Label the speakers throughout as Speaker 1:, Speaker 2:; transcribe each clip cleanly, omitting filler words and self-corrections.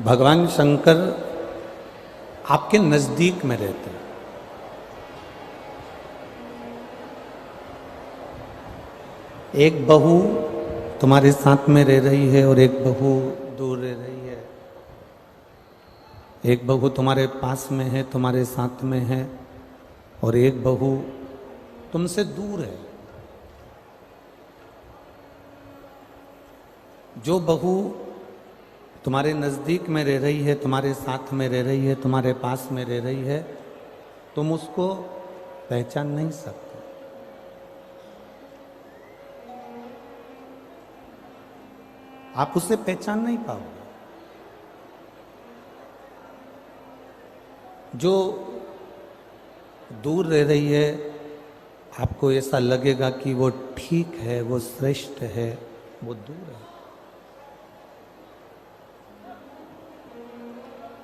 Speaker 1: भगवान शंकर आपके नजदीक में रहते हैं। एक बहू तुम्हारे साथ में रह रही है और एक बहू दूर रह रही है। एक बहू तुम्हारे पास में है, तुम्हारे साथ में है, और एक बहू तुमसे दूर है। जो बहू तुम्हारे नज़दीक में रह रही है, तुम्हारे साथ में रह रही है, तुम्हारे पास में रह रही है, तुम उसको पहचान नहीं सकते। आप उसे पहचान नहीं पाओगे। जो दूर रह रही है, आपको ऐसा लगेगा कि वो ठीक है, वो श्रेष्ठ है, वो दूर है।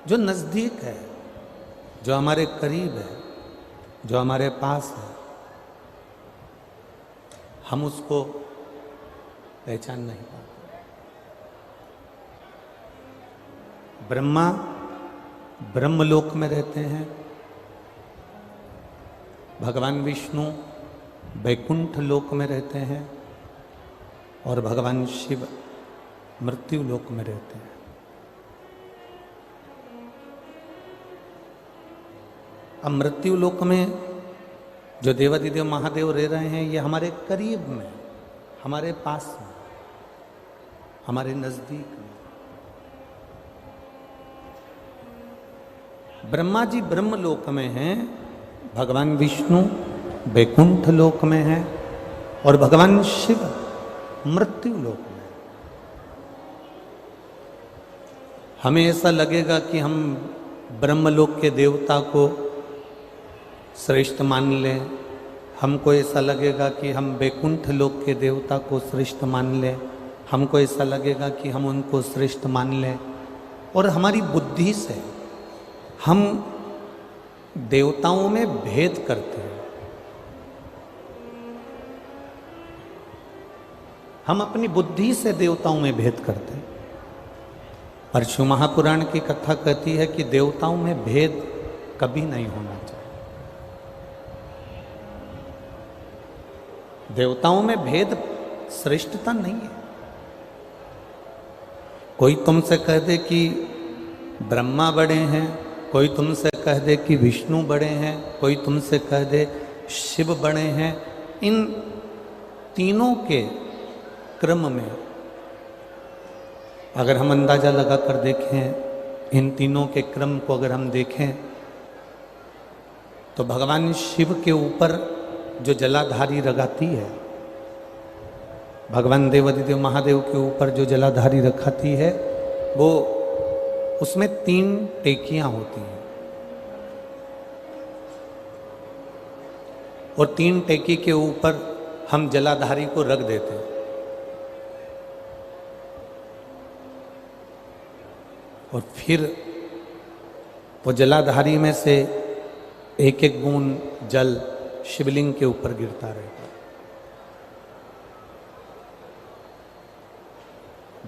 Speaker 1: जो नजदीक है, जो हमारे करीब है, जो हमारे पास है, हम उसको पहचान नहीं पाते। ब्रह्मा ब्रह्मलोक में रहते हैं, भगवान विष्णु वैकुंठ लोक में रहते हैं, और भगवान शिव मृत्यु लोक में रहते हैं। अब मृत्यु लोक में जो देवादिदेव महादेव रह रहे हैं, ये हमारे करीब में, हमारे पास में, हमारे नजदीक में। ब्रह्मा जी ब्रह्मलोक में हैं, भगवान विष्णु वैकुंठ लोक में हैं, और भगवान शिव मृत्यु लोक में। हमें ऐसा लगेगा कि हम ब्रह्मलोक के देवता को श्रेष्ठ मान लें, हमको ऐसा लगेगा कि हम वैकुंठ लोक के देवता को श्रेष्ठ मान लें, हमको ऐसा लगेगा कि हम उनको श्रेष्ठ मान लें, और हमारी बुद्धि से हम देवताओं में भेद करते हैं। हम अपनी बुद्धि से देवताओं में भेद करते हैं। परशु महापुराण की कथा कहती है कि देवताओं में भेद कभी नहीं होना चाहिए। देवताओं में भेद श्रेष्ठता नहीं है। कोई तुमसे कह दे कि ब्रह्मा बड़े हैं, कोई तुमसे कह दे कि विष्णु बड़े हैं, कोई तुमसे कह दे शिव बड़े हैं, इन तीनों के क्रम में अगर हम अंदाजा लगाकर देखें, इन तीनों के क्रम को अगर हम देखें, तो भगवान शिव के ऊपर जो जलाधारी रखाती है, भगवान देवादिदेव महादेव के ऊपर जो जलाधारी रखाती है, वो उसमें 3 टेकियां होती हैं, और 3 टेकी के ऊपर हम जलाधारी को रख देते हैं, और फिर वो जलाधारी में से एक एक बूंद जल शिवलिंग के ऊपर गिरता रहेगा।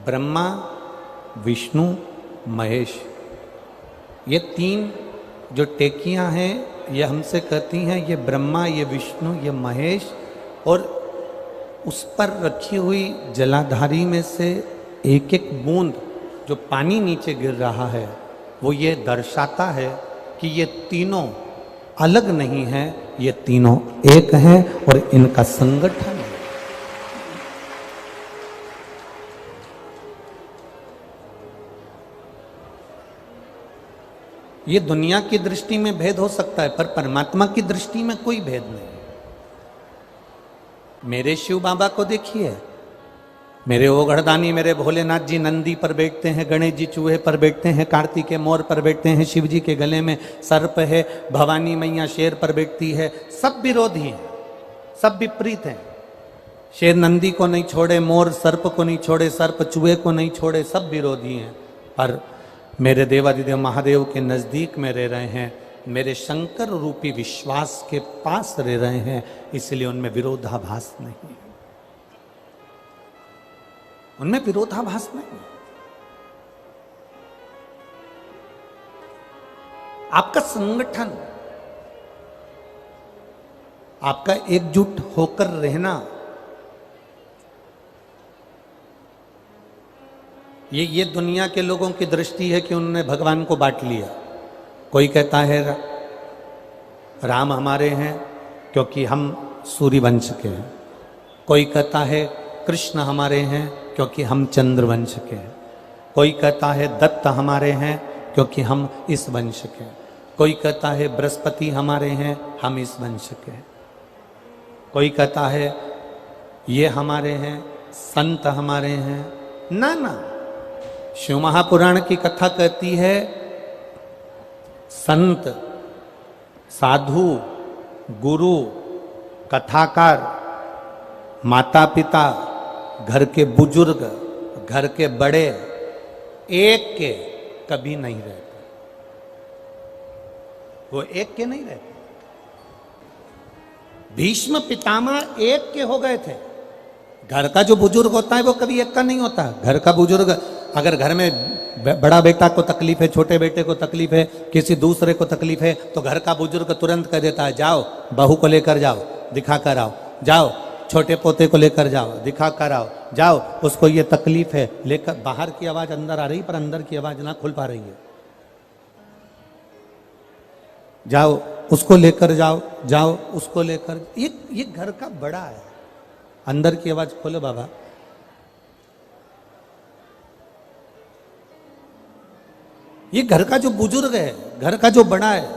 Speaker 1: ब्रह्मा, विष्णु, महेश, ये 3 जो टेकियां हैं, ये हमसे कहती हैं ये ब्रह्मा, ये विष्णु, ये महेश, और उस पर रखी हुई जलाधारी में से एक एक बूंद जो पानी नीचे गिर रहा है, वो ये दर्शाता है कि ये तीनों अलग नहीं हैं, ये तीनों एक हैं, और इनका संगठन है। ये दुनिया की दृष्टि में भेद हो सकता है, पर परमात्मा की दृष्टि में कोई भेद नहीं। मेरे शिव बाबा को देखिए, मेरे ओघड़दानी, मेरे भोलेनाथ जी नंदी पर बैठते हैं, गणेश जी चूहे पर बैठते हैं, कार्तिकेय मोर पर बैठते हैं, शिव जी के गले में सर्प है, भवानी मैया शेर पर बैठती है। सब विरोधी हैं, सब विपरीत हैं। शेर नंदी को नहीं छोड़े, मोर सर्प को नहीं छोड़े, सर्प चूहे को नहीं छोड़े, सब विरोधी हैं। पर मेरे देवादिदेव महादेव के नजदीक में रह रहे हैं, मेरे शंकर रूपी विश्वास के पास रह रहे हैं, इसलिए उनमें विरोधाभास नहीं है, उनमें विरोधाभास नहीं। आपका संगठन, आपका एकजुट होकर रहना, ये दुनिया के लोगों की दृष्टि है कि उन्होंने भगवान को बांट लिया। कोई कहता है राम हमारे हैं क्योंकि हम सूर्य वंश के हैं, कोई कहता है कृष्ण हमारे हैं क्योंकि हम चंद्र वंश के हैं, कोई कहता है दत्त हमारे हैं क्योंकि हम इस वंश के हैं, कोई कहता है बृहस्पति हमारे हैं, हम इस वंश के हैं, कोई कहता है ये हमारे हैं, संत हमारे हैं। ना ना, शिव महापुराण की कथा कहती है संत, साधु, गुरु, कथाकार, माता पिता, घर के बुजुर्ग, घर के बड़े एक के कभी नहीं रहते, वो एक के नहीं रहते। भीष्म पितामह एक के हो गए थे। घर का जो बुजुर्ग होता है वो कभी एक का नहीं होता। घर का बुजुर्ग, अगर घर में बड़ा बेटा को तकलीफ है, छोटे बेटे को तकलीफ है, किसी दूसरे को तकलीफ है, तो घर का बुजुर्ग तुरंत कह देता है जाओ बहू को लेकर जाओ, दिखा कर आओ, जाओ छोटे पोते को लेकर जाओ, दिखा कर आओ, जाओ उसको ये तकलीफ है लेकर। बाहर की आवाज अंदर आ रही पर अंदर की आवाज ना खुल पा रही है। जाओ उसको लेकर जाओ, जाओ उसको लेकर। ये घर का बड़ा है, अंदर की आवाज खोलो बाबा। ये घर का जो बुजुर्ग है, घर का जो बड़ा है,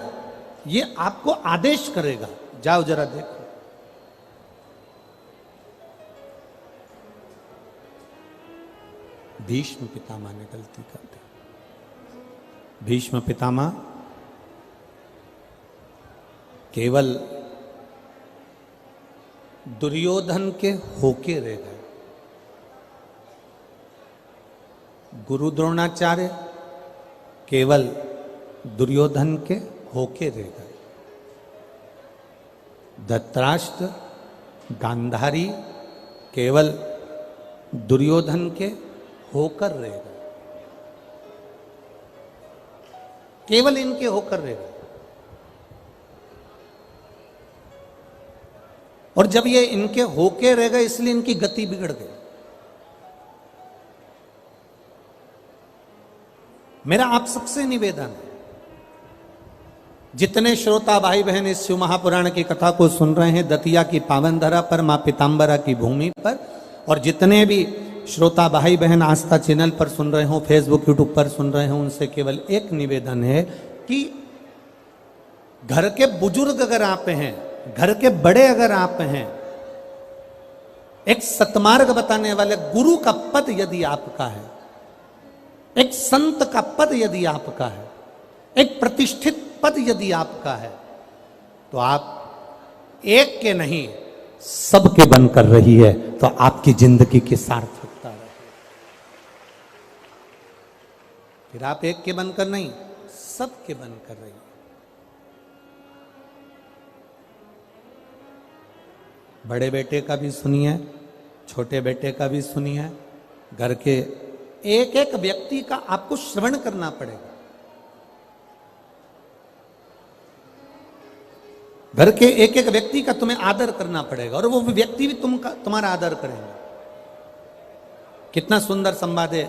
Speaker 1: ये आपको आदेश करेगा जाओ जरा देखो। भीष्म पितामह ने गलती कर दी। भीष्म पितामह केवल दुर्योधन के होके रह गए। गुरु द्रोणाचार्य केवल दुर्योधन के होके रह गए। धृतराष्ट्र, गांधारी केवल दुर्योधन के होकर रह गए, केवल इनके होकर रह गए। और जब ये इनके होके रह गए इसलिए इनकी गति बिगड़ गई। मेरा आप सबसे निवेदन है, जितने श्रोता भाई बहन इस शिव महापुराण की कथा को सुन रहे हैं दतिया की पावन धरा पर, मां पीताम्बरा की भूमि पर, और जितने भी श्रोता भाई बहन आस्था चैनल पर सुन रहे हो, फेसबुक यूट्यूब पर सुन रहे हो, उनसे केवल एक निवेदन है कि घर के बुजुर्ग अगर आप हैं, घर के बड़े अगर आप हैं, एक सतमार्ग बताने वाले गुरु का पद यदि आपका है, एक संत का पद यदि आपका है, एक प्रतिष्ठित पद यदि आपका है, तो आप एक के नहीं सबके बनकर रही है, तो आपकी जिंदगी की सार्थकता है। फिर आप एक के बनकर नहीं सबके बनकर रही है। बड़े बेटे का भी सुनिए, छोटे बेटे का भी सुनिए। घर के एक एक व्यक्ति का आपको श्रवण करना पड़ेगा। घर के एक एक व्यक्ति का तुम्हें आदर करना पड़ेगा और वो व्यक्ति भी तुम्हारा आदर करेंगे। कितना सुंदर संवाद है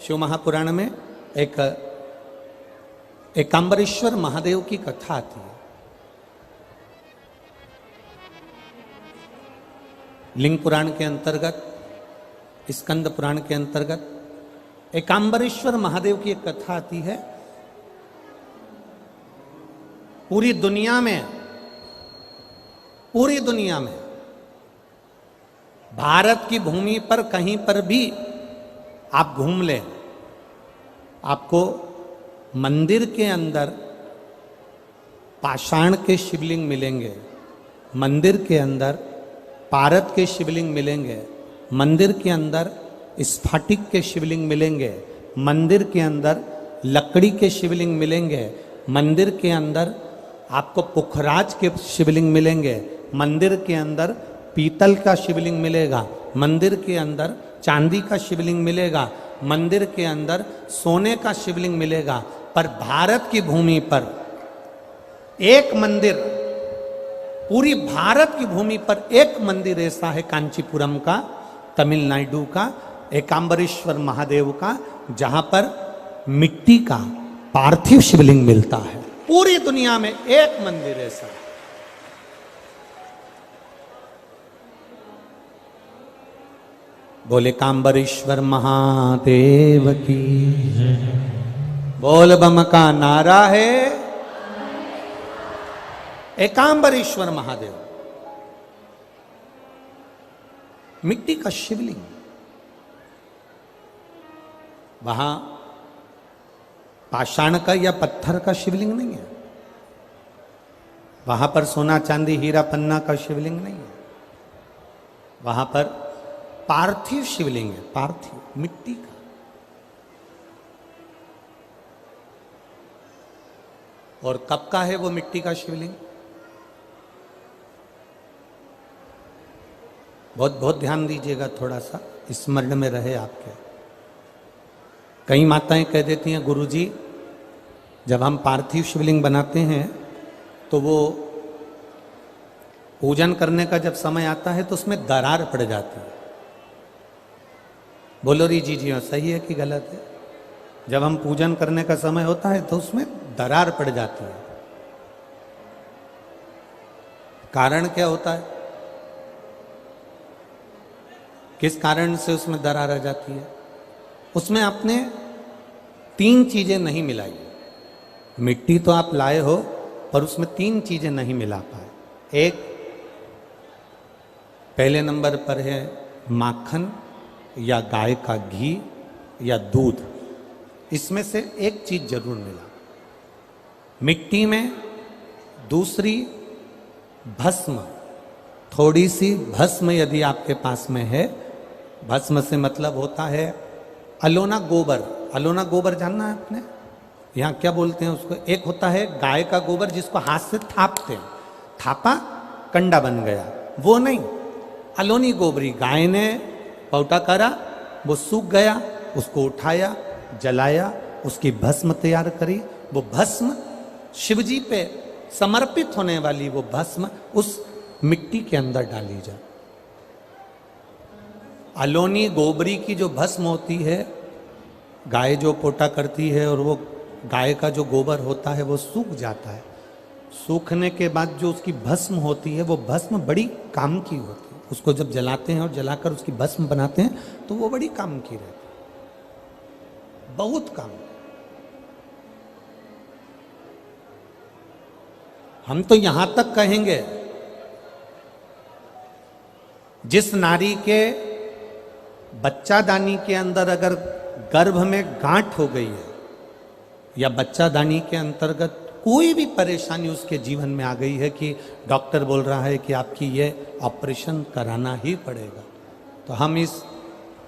Speaker 1: शिव महापुराण में। एक एकांबरेश्वर महादेव की कथा आती है। लिंग पुराण के अंतर्गत, स्कंद पुराण के अंतर्गत एकांबरेश्वर महादेव की एक कथा आती है। पूरी दुनिया में भारत की भूमि पर कहीं पर भी आप घूम लें, आपको मंदिर के अंदर पाषाण के शिवलिंग मिलेंगे, मंदिर के अंदर पारद के शिवलिंग मिलेंगे, मंदिर के अंदर स्फटिक के शिवलिंग मिलेंगे, मंदिर के अंदर लकड़ी के शिवलिंग मिलेंगे, मंदिर के अंदर आपको पुखराज के शिवलिंग मिलेंगे, मंदिर के अंदर पीतल का शिवलिंग मिलेगा, मंदिर के अंदर चांदी का शिवलिंग मिलेगा, मंदिर के अंदर सोने का शिवलिंग मिलेगा। पर भारत की भूमि पर एक मंदिर, पूरी भारत की भूमि पर एक मंदिर ऐसा है कांचीपुरम का, तमिलनाडु का, एकांबरेश्वर महादेव का, जहां पर मिट्टी का पार्थिव शिवलिंग मिलता है। पूरी दुनिया में एक मंदिर ऐसा है। बोले कांबरेश्वर महादेव की, बोल बम का नारा है। एकांबरेश्वर महादेव, मिट्टी का शिवलिंग, वहां पाषाण का या पत्थर का शिवलिंग नहीं है, वहां पर सोना चांदी हीरा पन्ना का शिवलिंग नहीं है, वहां पर पार्थिव शिवलिंग है, पार्थिव मिट्टी का। और कब का है वो मिट्टी का शिवलिंग? बहुत बहुत ध्यान दीजिएगा, थोड़ा सा स्मरण में रहे आपके। कई माताएं कह देती हैं, गुरुजी जब हम पार्थिव शिवलिंग बनाते हैं तो वो पूजन करने का जब समय आता है तो उसमें दरार पड़ जाती है। बोलो री जी जी सही है कि गलत है? जब हम पूजन करने का समय होता है तो उसमें दरार पड़ जाती है। कारण क्या होता है? किस कारण से उसमें दरार आ जाती है? उसमें आपने 3 चीजें नहीं मिलाई। मिट्टी तो आप लाए हो पर उसमें 3 चीजें नहीं मिला पाए। एक, पहले नंबर पर है माखन या गाय का घी या दूध, इसमें से एक चीज जरूर मिला मिट्टी में। दूसरी, भस्म, थोड़ी सी भस्म यदि आपके पास में है, भस्म से मतलब होता है अलोना गोबर। अलोना गोबर जानना है आपने? यहाँ क्या बोलते हैं उसको? एक होता है गाय का गोबर जिसको हाथ से थापते हैं, थापा कंडा बन गया, वो नहीं। अलोनी गोबरी, गाय ने पौटा करा, वो सूख गया, उसको उठाया, जलाया, उसकी भस्म तैयार करी। वो भस्म शिवजी पे समर्पित होने वाली वो भस्म उस मिट्टी के अंदर डाली जाए। अलोनी गोबरी की जो भस्म होती है, गाय जो पोटा करती है और वो गाय का जो गोबर होता है वो सूख जाता है। सूखने के बाद जो उसकी भस्म होती है वो भस्म बड़ी काम की होती है। उसको जब जलाते हैं और जलाकर उसकी भस्म बनाते हैं तो वो बड़ी काम की रहती है, बहुत काम। हम तो यहां तक कहेंगे, जिस नारी के बच्चादानी के अंदर अगर गर्भ में गांठ हो गई है या बच्चादानी के अंतर्गत कोई भी परेशानी उसके जीवन में आ गई है कि डॉक्टर बोल रहा है कि आपकी ये ऑपरेशन कराना ही पड़ेगा, तो हम इस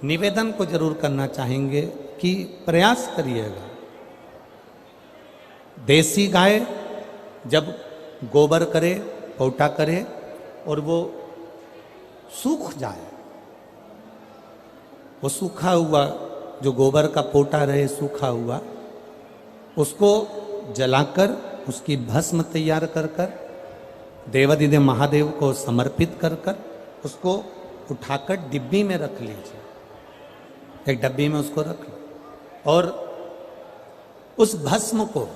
Speaker 1: निवेदन को जरूर करना चाहेंगे कि प्रयास करिएगा। देसी गाय जब गोबर करे, पोटा करे और वो सूख जाए, वो सूखा हुआ जो गोबर का पोटा रहे सूखा हुआ, उसको जलाकर उसकी भस्म तैयार कर कर देवादिदेव महादेव को समर्पित कर कर उसको उठाकर डिब्बी में रख लीजिए। एक डब्बी में उसको रख लो और उस भस्म को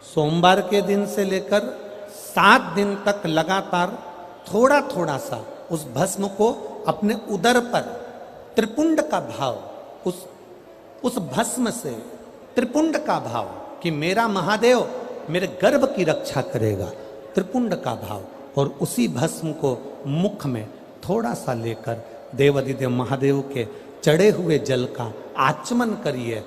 Speaker 1: सोमवार के दिन से लेकर 7 दिन तक लगातार थोड़ा थोड़ा सा उस भस्म को अपने उदर पर त्रिपुंड का भाव, उस भस्म से त्रिपुंड का भाव कि मेरा महादेव मेरे गर्भ की रक्षा करेगा, त्रिपुंड का भाव, और उसी भस्म को मुख में थोड़ा सा लेकर देवादिदेव महादेव के चढ़े हुए जल का आचमन करिए।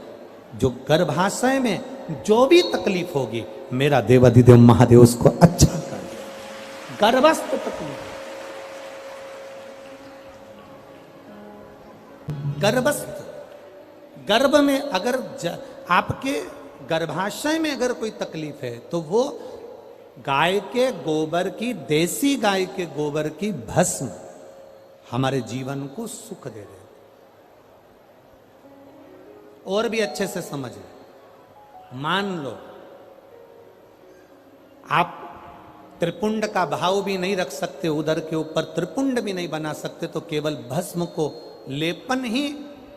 Speaker 1: जो गर्भाशय में जो भी तकलीफ होगी मेरा देवादिदेव महादेव उसको अच्छा कर दे। गर्भस्थ तकलीफ, गर्भस्थ, गर्भ में अगर आपके गर्भाशय में अगर कोई तकलीफ है तो वो गाय के गोबर की, देसी गाय के गोबर की भस्म हमारे जीवन को सुख दे रहे। और भी अच्छे से समझ लो, मान लो आप त्रिपुंड का भाव भी नहीं रख सकते उदर के ऊपर, त्रिपुंड भी नहीं बना सकते, तो केवल भस्म को लेपन ही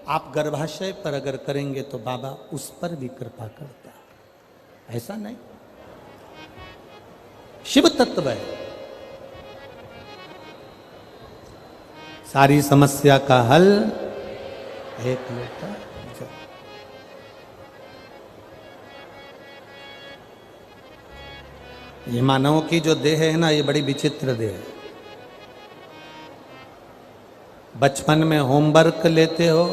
Speaker 1: आप गर्भाशय पर अगर करेंगे तो बाबा उस पर भी कृपा करता है। ऐसा नहीं, शिव तत्व है। सारी समस्या का हल एक लोटा जल। ये मानव की जो देह है ना, ये बड़ी विचित्र देह है। बचपन में होमवर्क लेते हो,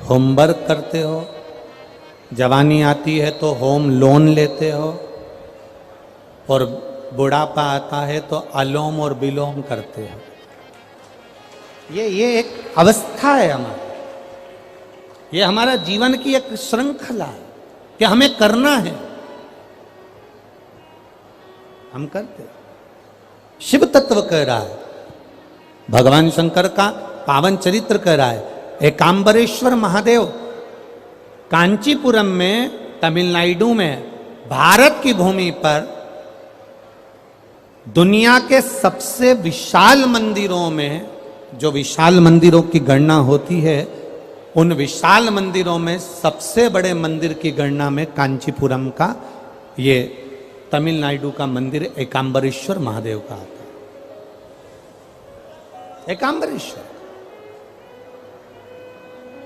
Speaker 1: होमवर्क करते हो, जवानी आती है तो होम लोन लेते हो, और बुढ़ापा आता है तो अलोम और विलोम करते हो। ये एक अवस्था है हमारी, ये हमारा जीवन की एक श्रृंखला है कि हमें करना है, हम करते। शिव तत्व कह रहा है, भगवान शंकर का पावन चरित्र कह रहा है। एकांबरेश्वर महादेव कांचीपुरम में, तमिलनाडु में, भारत की भूमि पर दुनिया के सबसे विशाल मंदिरों में, जो विशाल मंदिरों की गणना होती है, उन विशाल मंदिरों में सबसे बड़े मंदिर की गणना में कांचीपुरम का, ये तमिलनाडु का मंदिर एकांबरेश्वर महादेव का आता है। एकांबरेश्वर,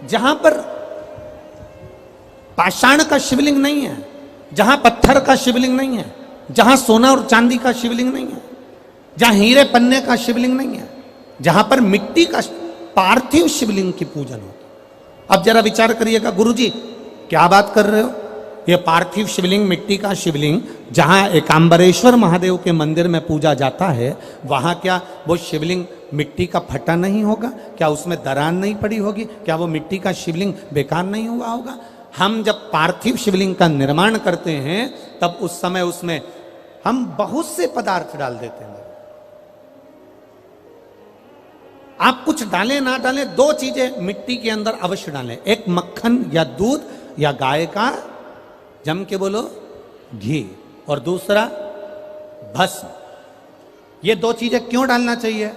Speaker 1: जहां पर पाषाण का शिवलिंग नहीं है, जहां पत्थर का शिवलिंग नहीं है, जहां सोना और चांदी का शिवलिंग नहीं है, जहां हीरे पन्ने का शिवलिंग नहीं है, जहां पर मिट्टी का पार्थिव शिवलिंग की पूजन होती। अब जरा विचार करिएगा, गुरुजी क्या बात कर रहे हो, ये पार्थिव शिवलिंग, मिट्टी का शिवलिंग जहां एकांबरेश्वर महादेव के मंदिर में पूजा जाता है, वहां क्या वो शिवलिंग मिट्टी का फटा नहीं होगा? क्या उसमें दरार नहीं पड़ी होगी? क्या वो मिट्टी का शिवलिंग बेकार नहीं हुआ होगा? हम जब पार्थिव शिवलिंग का निर्माण करते हैं तब उस समय उसमें हम बहुत से पदार्थ डाल देते हैं। आप कुछ डालें ना डालें, दो चीजें मिट्टी के अंदर अवश्य डालें, एक मक्खन या दूध या गाय का, जम के बोलो, घी, और दूसरा भस्म। ये दो चीजें क्यों डालना चाहिए?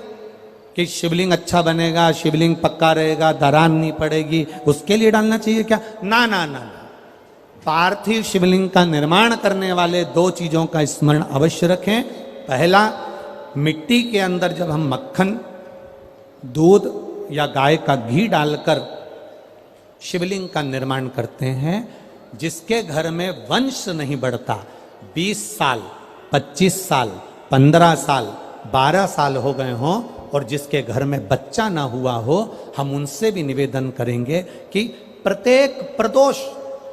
Speaker 1: कि शिवलिंग अच्छा बनेगा, शिवलिंग पक्का रहेगा, दरार नहीं पड़ेगी, उसके लिए डालना चाहिए क्या? ना ना ना ना। पार्थिव शिवलिंग का निर्माण करने वाले दो चीजों का स्मरण अवश्य रखें। पहला, मिट्टी के अंदर जब हम मक्खन, दूध या गाय का घी डालकर शिवलिंग का निर्माण करते हैं, जिसके घर में वंश नहीं बढ़ता, 20 साल, 25 साल, 15 साल, 12 साल हो गए हों, और जिसके घर में बच्चा ना हुआ हो, हम उनसे भी निवेदन करेंगे कि प्रत्येक प्रदोष,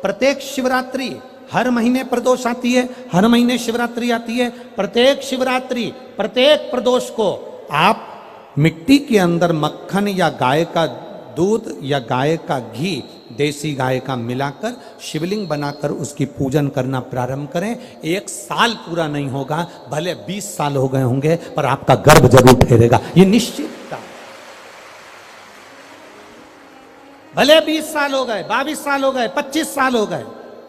Speaker 1: प्रत्येक शिवरात्रि, हर महीने प्रदोष आती है, हर महीने शिवरात्रि आती है, प्रत्येक शिवरात्रि, प्रत्येक प्रदोष को आप मिट्टी के अंदर मक्खन या गाय का दूध या गाय का घी, देसी गाय का मिलाकर शिवलिंग बनाकर उसकी पूजन करना प्रारंभ करें। 1 साल पूरा नहीं होगा, भले 20 साल हो गए होंगे, पर आपका गर्भ जरूर ठहरेगा, ये निश्चित। भले 20 साल हो गए, 22 साल हो गए, 25 साल हो गए,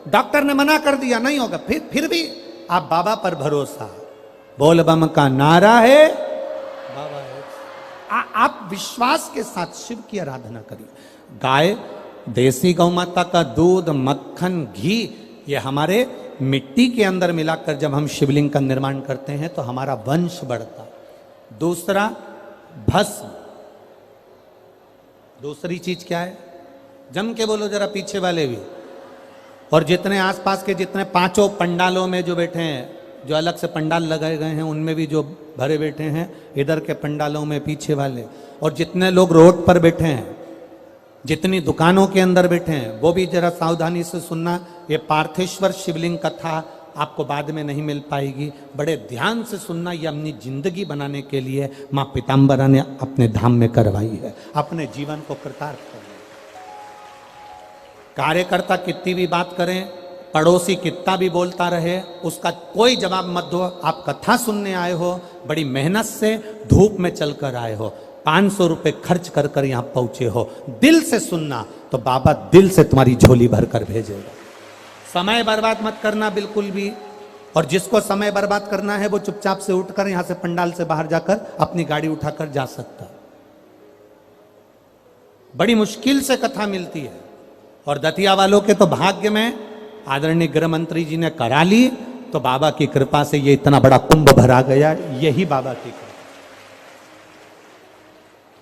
Speaker 1: डॉक्टर ने मना कर दिया नहीं होगा, फिर भी आप बाबा पर भरोसा, बोल बम का नारा है, बाबा है। आप विश्वास के साथ शिव की आराधना करिए। गाय, देसी गौ माता का दूध, मक्खन, घी, ये हमारे मिट्टी के अंदर मिलाकर जब हम शिवलिंग का निर्माण करते हैं तो हमारा वंश बढ़ता। दूसरा, भस्म। दूसरी चीज क्या है? जम के बोलो जरा, पीछे वाले भी, और जितने आसपास के जितने 5 पंडालों में जो बैठे हैं, जो अलग से पंडाल लगाए गए हैं उनमें भी जो भरे बैठे हैं, इधर के पंडालों में पीछे वाले, और जितने लोग रोड पर बैठे हैं, जितनी दुकानों के अंदर बैठे हैं, वो भी जरा सावधानी से सुनना। ये पार्थेश्वर शिवलिंग कथा आपको बाद में नहीं मिल पाएगी, बड़े ध्यान से सुनना। ये अपनी जिंदगी बनाने के लिए माँ पीताम्बरा ने अपने धाम में करवाई है, अपने जीवन को कृतार्थ करने। कार्यकर्ता कितनी भी बात करें, पड़ोसी कितना भी बोलता रहे, उसका कोई जवाब मत दो। आप कथा सुनने आए हो, बड़ी मेहनत से धूप में चलकर आए हो, 500 रुपए खर्च कर कर यहां पहुंचे हो, दिल से सुनना तो बाबा दिल से तुम्हारी झोली भर कर भेजेगा। समय बर्बाद मत करना बिल्कुल भी। और जिसको समय बर्बाद करना है वो चुपचाप से उठकर यहां से पंडाल से बाहर जाकर अपनी गाड़ी उठाकर जा सकता। बड़ी मुश्किल से कथा मिलती है और दतिया वालों के तो भाग्य में आदरणीय गृह मंत्री जी ने करा ली, तो बाबा की कृपा से ये इतना बड़ा कुंभ भरा गया। यही बाबा की कृपा।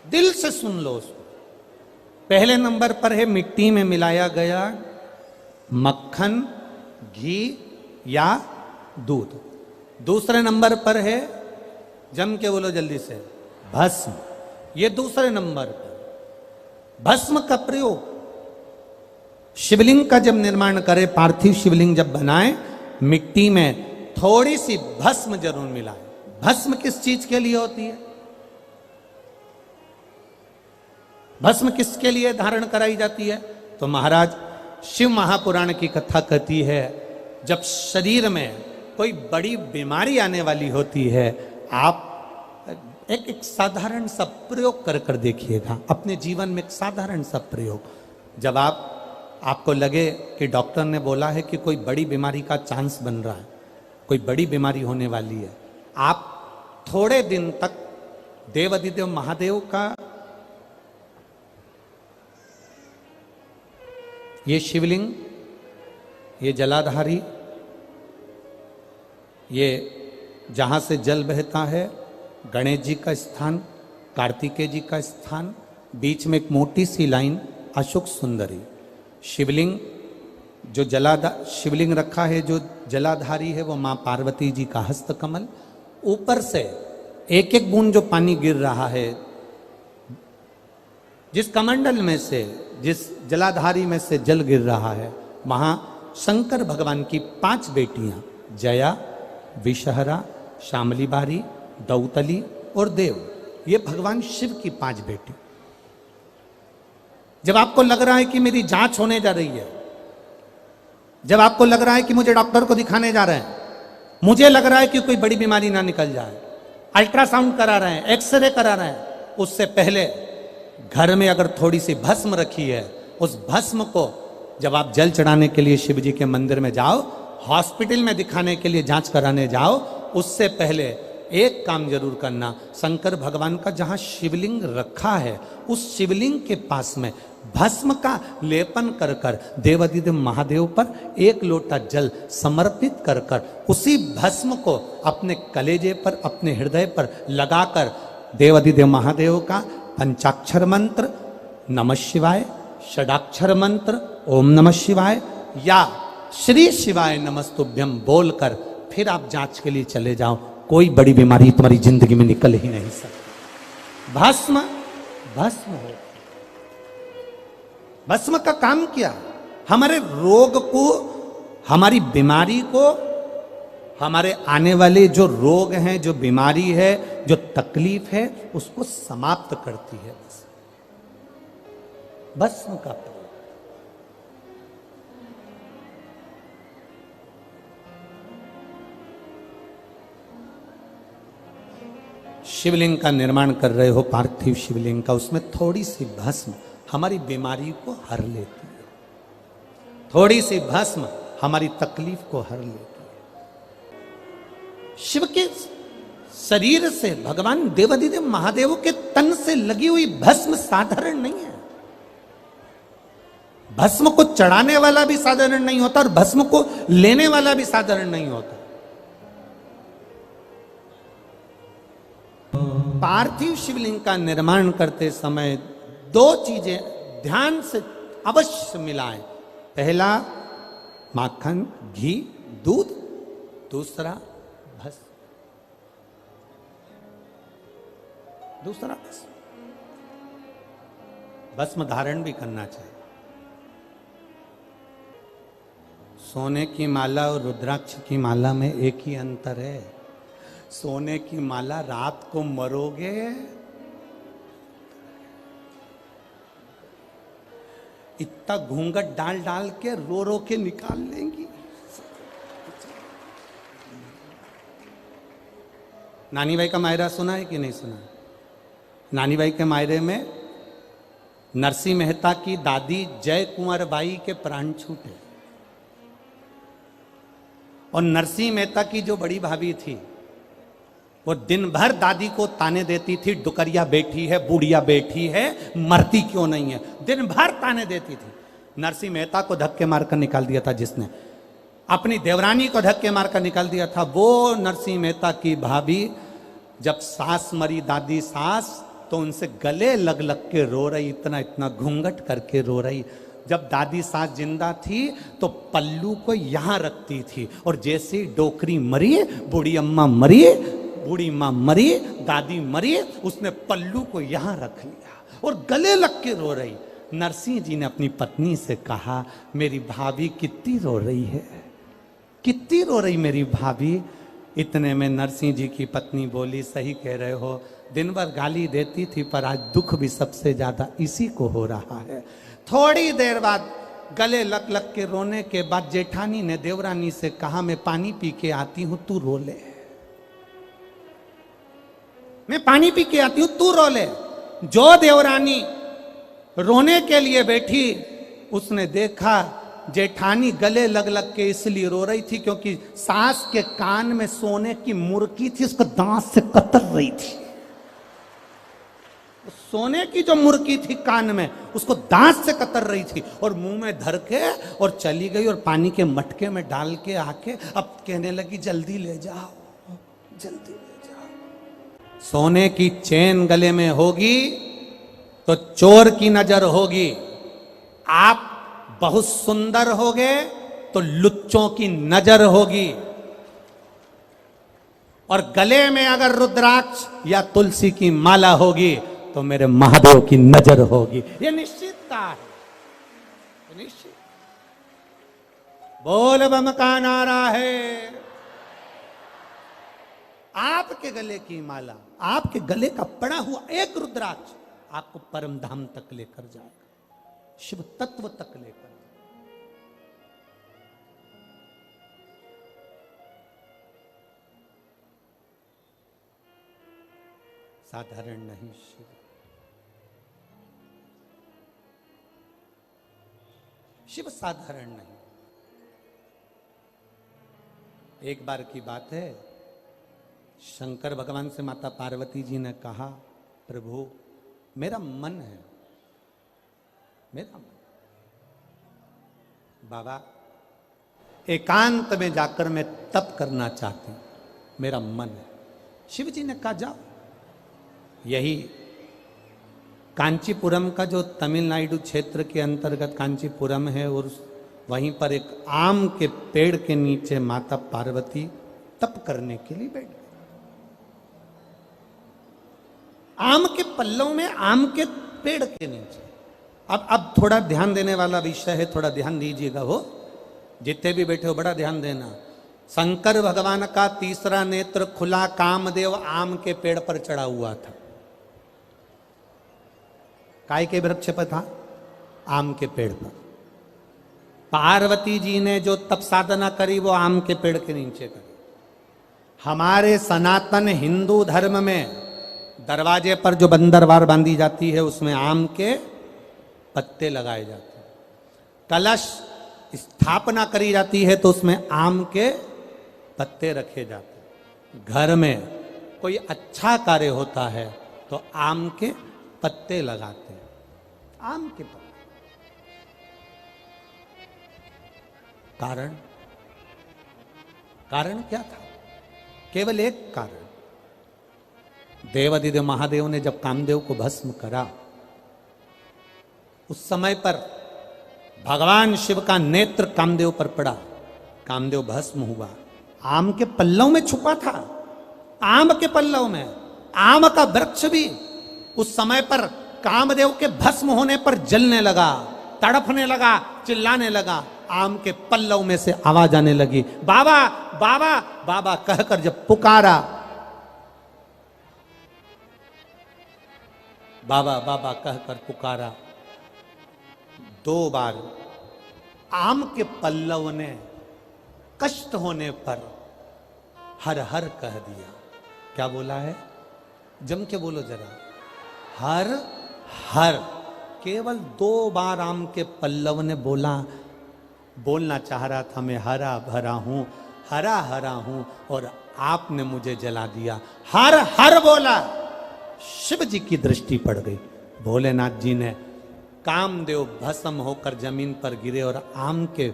Speaker 1: दिल से सुन लो उसको। पहले नंबर पर है मिट्टी में मिलाया गया मक्खन, घी या दूध। दूसरे नंबर पर है, जम के बोलो जल्दी से, भस्म। ये दूसरे नंबर पर भस्म का प्रयोग। शिवलिंग का जब निर्माण करे, पार्थिव शिवलिंग जब बनाए, मिट्टी में थोड़ी सी भस्म जरूर मिलाए। भस्म किस चीज के लिए होती है? भस्म किसके लिए धारण कराई जाती है? तो महाराज शिव महापुराण की कथा कहती है, जब शरीर में कोई बड़ी बीमारी आने वाली होती है, आप एक साधारण सा प्रयोग कर देखिएगा अपने जीवन में। एक साधारण सा प्रयोग, जब आपको लगे कि डॉक्टर ने बोला है कि कोई बड़ी बीमारी का चांस बन रहा है, कोई बड़ी बीमारी होने वाली है, आप थोड़े दिन तक देवाधिदेव महादेव का ये शिवलिंग, ये जलाधारी, ये जहां से जल बहता है, गणेश जी का स्थान, कार्तिकेय जी का स्थान, बीच में एक मोटी सी लाइन अशोक सुंदरी, शिवलिंग जो शिवलिंग रखा है, जो जलाधारी है वो मां पार्वती जी का हस्तकमल, ऊपर से एक एक बूंद जो पानी गिर रहा है, जिस कमंडल में से, जिस जलाधारी में से जल गिर रहा है, वहां शंकर भगवान की 5 बेटियां, जया, विषहरा, शामली बारी, दौतली और देव, ये भगवान शिव की 5 बेटी। जब आपको लग रहा है कि मेरी जांच होने जा रही है, जब आपको लग रहा है कि मुझे डॉक्टर को दिखाने जा रहे हैं, मुझे लग रहा है कि कोई बड़ी बीमारी ना निकल जाए, अल्ट्रासाउंड करा रहे हैं, एक्सरे करा रहे हैं, उससे पहले घर में अगर थोड़ी सी भस्म रखी है, उस भस्म को जब आप जल चढ़ाने के लिए शिव जी के मंदिर में जाओ, हॉस्पिटल में दिखाने के लिए जांच कराने जाओ, उससे पहले एक काम जरूर करना, शंकर भगवान का जहां शिवलिंग रखा है, उस शिवलिंग के पास में भस्म का लेपन कर कर देवाधिदेव महादेव पर 1 लोटा जल समर्पित कर कर उसी भस्म को अपने कलेजे पर, अपने हृदय पर लगाकर देवाधिदेव महादेव का पंचाक्षर मंत्र नमः शिवाय, षडाक्षर मंत्र ओम नमः शिवाय या श्री शिवाय नमस्तुभ्यम बोलकर फिर आप जांच के लिए चले जाओ। कोई बड़ी बीमारी तुम्हारी जिंदगी में निकल ही नहीं सकती। भस्म भस्म हो। भस्म का काम क्या? हमारे रोग को, हमारी बीमारी को, हमारे आने वाले जो रोग हैं, जो बीमारी है, जो तकलीफ है, उसको समाप्त करती है भस्म का प्रयोग। शिवलिंग का निर्माण कर रहे हो, पार्थिव शिवलिंग का, उसमें थोड़ी सी भस्म हमारी बीमारी को हर लेती है, थोड़ी सी भस्म हमारी तकलीफ को हर लेती है। शिव के शरीर से, भगवान देवाधिदेव महादेव के तन से लगी हुई भस्म साधारण नहीं है। भस्म को चढ़ाने वाला भी साधारण नहीं होता और भस्म को लेने वाला भी साधारण नहीं होता। पार्थिव शिवलिंग का निर्माण करते समय 2 चीजें ध्यान से अवश्य मिलाएं। पहला माखन, घी, दूध, दूसरा भस्म, दूसरा भस्म धारण भी करना चाहिए। सोने की माला और रुद्राक्ष की माला में एक ही अंतर है। सोने की माला रात को मरोगे, इतना घूंघट डाल डाल के रो रो के निकाल लेंगी। नानी बाई का मायरा सुना है कि नहीं सुना? नानी बाई के मायरे में नरसिंह मेहता की दादी जय कुंवर बाई के प्राण छूटे। और नरसिंह मेहता की जो बड़ी भाभी थी वो दिन भर दादी को ताने देती थी, डुकरिया बैठी है, बूढ़िया बैठी है, मरती क्यों नहीं है, दिन भर ताने देती थी। नरसिंह मेहता को धक्के मारकर निकाल दिया था जिसने, अपनी देवरानी को धक्के मारकर निकाल दिया था, वो नरसिंह मेहता की भाभी। जब सास मरी, दादी सास, तो उनसे गले लग लग के रो रही, इतना इतना घूंघट करके रो रही। जब दादी सास जिंदा थी तो पल्लू को यहां रखती थी, और जैसे ही डोकरी मरी, बूढ़ी अम्मा मरी, बूढ़ी माँ मरी, दादी मरी, उसने पल्लू को यहां रख लिया और गले लग के रो रही। नरसिंह जी ने अपनी पत्नी से कहा, मेरी भाभी कितनी रो रही है, कितनी रो रही मेरी भाभी। इतने में नरसिंह जी की पत्नी बोली, सही कह रहे हो, दिन भर गाली देती थी पर आज दुख भी सबसे ज्यादा इसी को हो रहा है। थोड़ी देर बाद गले लग लग के रोने के बाद जेठानी ने देवरानी से कहा, मैं पानी पी के आती हूं, तू रो ले, मैं पानी पी के आती हूं, तू रो ले। जो देवरानी रोने के लिए बैठी, उसने देखा जेठानी गले लग लग के इसलिए रो रही थी क्योंकि सास के कान में सोने की मुर्की थी, उसको दांत से कतर रही थी। सोने की जो मुर्की थी कान में, उसको दांत से कतर रही थी और मुंह में धर के और चली गई और पानी के मटके में डाल के आके अब कहने लगी, जल्दी ले जाओ, जल्दी ले जाओ। सोने की चेन गले में होगी तो चोर की नजर होगी, आप बहुत सुंदर होगे तो लुच्चों की नजर होगी, और गले में अगर रुद्राक्ष या तुलसी की माला होगी तो मेरे महादेव की नजर होगी। ये निश्चितता है, निश्चित। बोल बम का नारा है। आपके गले की माला, आपके गले का पड़ा हुआ एक रुद्राक्ष आपको परम धाम तक लेकर जाएगा, शिव तत्व तक लेकर। साधारण नहीं शिव, शिव साधारण नहीं। एक बार की बात है, शंकर भगवान से माता पार्वती जी ने कहा, प्रभु मेरा मन है, मेरा मन, बाबा एकांत में जाकर मैं तप करना चाहती हूं, मेरा मन है। शिव जी ने कहा, जाओ। यही कांचीपुरम का जो तमिलनाडु क्षेत्र के अंतर्गत कांचीपुरम है, और वहीं पर एक आम के पेड़ के नीचे माता पार्वती तप करने के लिए बैठ गई। आम के पल्लव में, आम के पेड़ के नीचे। अब थोड़ा ध्यान देने वाला विषय है, थोड़ा ध्यान दीजिएगा। हो जितने भी बैठे हो बड़ा ध्यान देना। शंकर भगवान का तीसरा नेत्र खुला, कामदेव आम के पेड़ पर चढ़ा हुआ था। काय के वृक्ष पर था? आम के पेड़ पर। पार्वती जी ने जो तप साधना करी वो आम के पेड़ के नीचे करी। हमारे सनातन हिंदू धर्म में दरवाजे पर जो बंदरवार बांधी जाती है उसमें आम के पत्ते लगाए जाते हैं। कलश स्थापना करी जाती है तो उसमें आम के पत्ते रखे जाते हैं। घर में कोई अच्छा कार्य होता है तो आम के पत्ते लगाते हैं। आम के पत्ते। कारण क्या था? केवल एक कारण। देवादिदेव महादेव ने जब कामदेव को भस्म करा, उस समय पर भगवान शिव का नेत्र कामदेव पर पड़ा, कामदेव भस्म हुआ। आम के पल्लव में छुपा था, आम के पल्लव में। आम का वृक्ष भी उस समय पर कामदेव के भस्म होने पर जलने लगा, तड़पने लगा, चिल्लाने लगा। आम के पल्लव में से आवाज आने लगी, बाबा बाबा बाबा कहकर जब पुकारा, बाबा बाबा कहकर पुकारा, 2 बार आम के पल्लव ने कष्ट होने पर हर हर कह दिया। क्या बोला है? जम के बोलो जरा। हर हर। केवल 2 बार आम के पल्लव ने बोला। बोलना चाह रहा था, मैं हरा भरा हूं, हरा हरा हूं और आपने मुझे जला दिया। हर हर बोला, शिव जी की दृष्टि पड़ गई। भोलेनाथ जी ने कामदेव भस्म होकर जमीन पर गिरे और आम के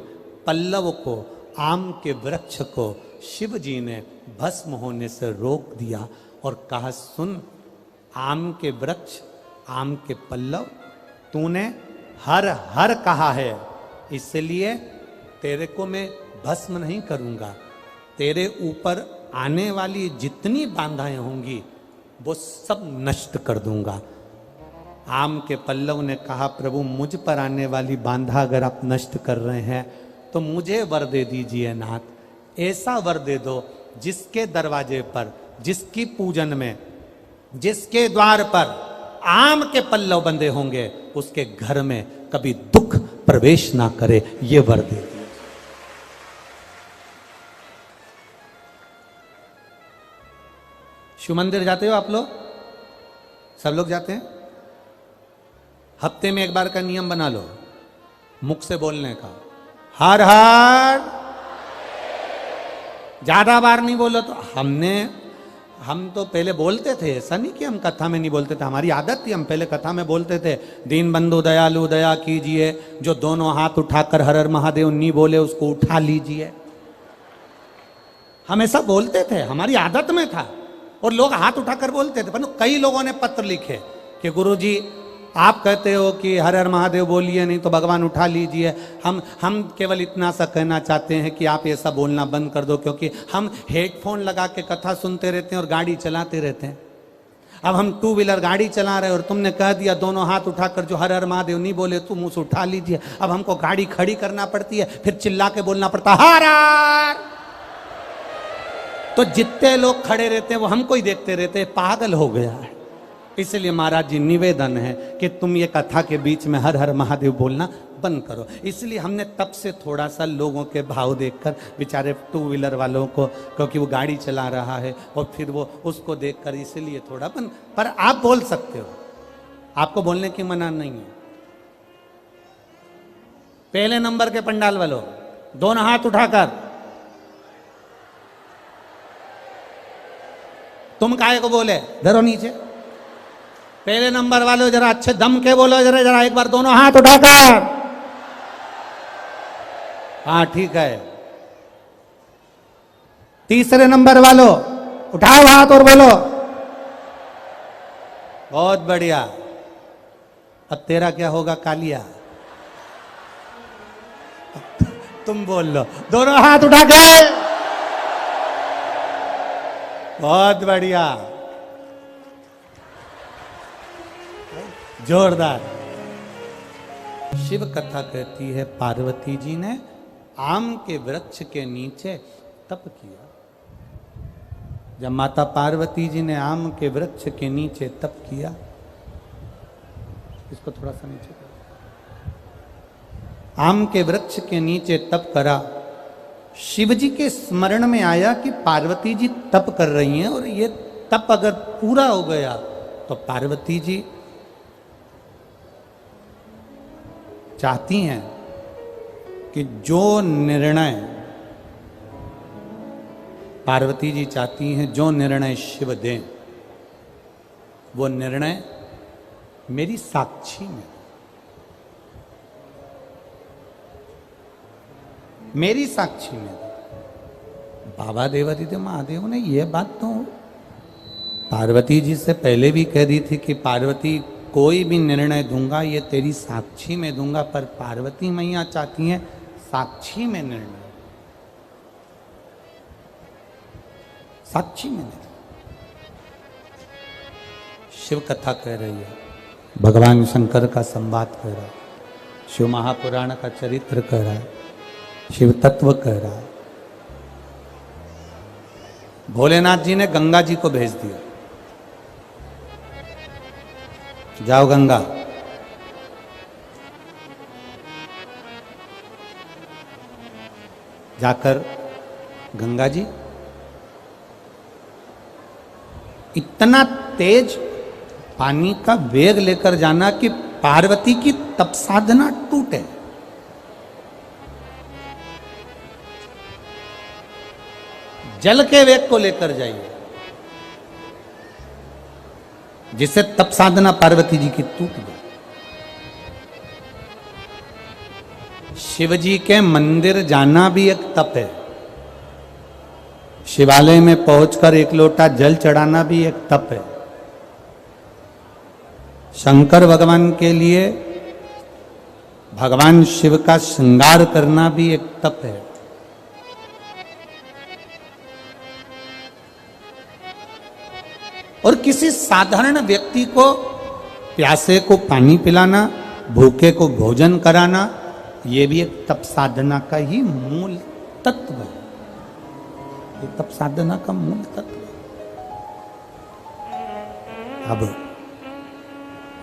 Speaker 1: पल्लव को, आम के वृक्ष को शिव जी ने भस्म होने से रोक दिया और कहा, सुन आम के वृक्ष, आम के पल्लव, तूने हर हर कहा है, इसलिए तेरे को मैं भस्म नहीं करूंगा। तेरे ऊपर आने वाली जितनी बाधाएं होंगी वो सब नष्ट कर दूंगा। आम के पल्लव ने कहा, प्रभु मुझ पर आने वाली बाधा अगर आप नष्ट कर रहे हैं तो मुझे वर दे दीजिए नाथ। ऐसा वर दे दो जिसके दरवाजे पर, जिसकी पूजन में, जिसके द्वार पर आम के पल्लव बंधे होंगे उसके घर में कभी दुख प्रवेश ना करे, ये वर दे दीजिए। शिव मंदिर जाते हो आप लोग? सब लोग जाते हैं? हफ्ते में एक बार का नियम बना लो, मुख से बोलने का, हर हर। ज्यादा बार नहीं बोलो तो हम तो पहले बोलते थे, ऐसा नहीं कि हम कथा में नहीं बोलते थे, हमारी आदत थी, हम पहले कथा में बोलते थे, दीन बंधु दयालु दया कीजिए, जो दोनों हाथ उठाकर हर हर महादेव नहीं बोले उसको उठा लीजिए। हम ऐसा बोलते थे, हमारी आदत में था और लोग हाथ उठाकर बोलते थे। पर कई लोगों ने पत्र लिखे कि गुरुजी आप कहते हो कि हर हर महादेव बोलिए, नहीं तो भगवान उठा लीजिए। हम केवल इतना सा कहना चाहते हैं कि आप ऐसा बोलना बंद कर दो, क्योंकि हम हेडफोन लगा के कथा सुनते रहते हैं और गाड़ी चलाते रहते हैं। अब हम टू व्हीलर गाड़ी चला रहे हैं और तुमने कह दिया दोनों हाथ उठाकर जो हर हर महादेव नहीं बोले तुम उसे उठा लीजिए। अब हमको गाड़ी खड़ी करना पड़ती है, फिर चिल्ला के बोलना पड़ता है हर हर। तो जितने लोग खड़े रहते हैं वो हमको ही देखते रहते हैं, पागल हो गया है। इसलिए महाराज जी निवेदन है कि तुम ये कथा के बीच में हर हर महादेव बोलना बंद करो। इसलिए हमने तब से थोड़ा सा लोगों के भाव देखकर, बेचारे टू व्हीलर वालों को, क्योंकि वो गाड़ी चला रहा है और फिर वो उसको देखकर, इसलिए थोड़ा बंद। पर आप बोल सकते हो, आपको बोलने की मना नहीं है। पहले नंबर के पंडाल वालों दोनों हाथ उठाकर, तुम काहे को बोले, धरो नीचे। पहले नंबर वालों जरा अच्छे दम के बोलो, जरा एक बार दोनों हाथ उठाकर। हाँ ठीक है। तीसरे नंबर वालों उठाओ हाथ और बोलो। बहुत बढ़िया। अब तेरा क्या होगा कालिया? तुम बोल लो, दोनों हाथ उठा के। बहुत बढ़िया, जोरदार। शिव कथा कहती है पार्वती जी ने आम के वृक्ष के नीचे तप किया। जब माता पार्वती जी ने आम के वृक्ष के नीचे तप किया, इसको थोड़ा सा नीचे करो, आम के वृक्ष के नीचे तप करा, शिव जी के स्मरण में आया कि पार्वती जी तप कर रही हैं और ये तप अगर पूरा हो गया तो पार्वती जी चाहती हैं कि जो निर्णय, पार्वती जी चाहती हैं जो निर्णय शिव दें वो निर्णय मेरी साक्षी में, मेरी साक्षी में। बाबा देवादिदेव महादेव ने यह बात तो पार्वती जी से पहले भी कह दी थी कि पार्वती कोई भी निर्णय दूंगा ये तेरी साक्षी में दूंगा, पर पार्वती मैया चाहती हैं साक्षी में निर्णय, साक्षी में निर्णय। शिव कथा कह रही है, भगवान शंकर का संवाद कह रहा है, शिव महापुराण का चरित्र कह रहा है, शिव तत्व कह रहा है। भोलेनाथ जी ने गंगा जी को भेज दिया, जाओ गंगा। जाकर गंगा जी इतना तेज पानी का वेग लेकर जाना कि पार्वती की तप साधना टूटे। जल के वेग को लेकर जाइए, जिससे तप साधना पार्वती जी की टूट गई। शिव जी के मंदिर जाना भी एक तप है, शिवालय में पहुंचकर एक लोटा जल चढ़ाना भी एक तप है। शंकर भगवान के लिए भगवान शिव का श्रृंगार करना भी एक तप है। और किसी साधारण व्यक्ति को प्यासे को पानी पिलाना, भूखे को भोजन कराना, यह भी एक तप साधना का ही मूल तत्व है। ये तप साधना का मूल तत्व है। अब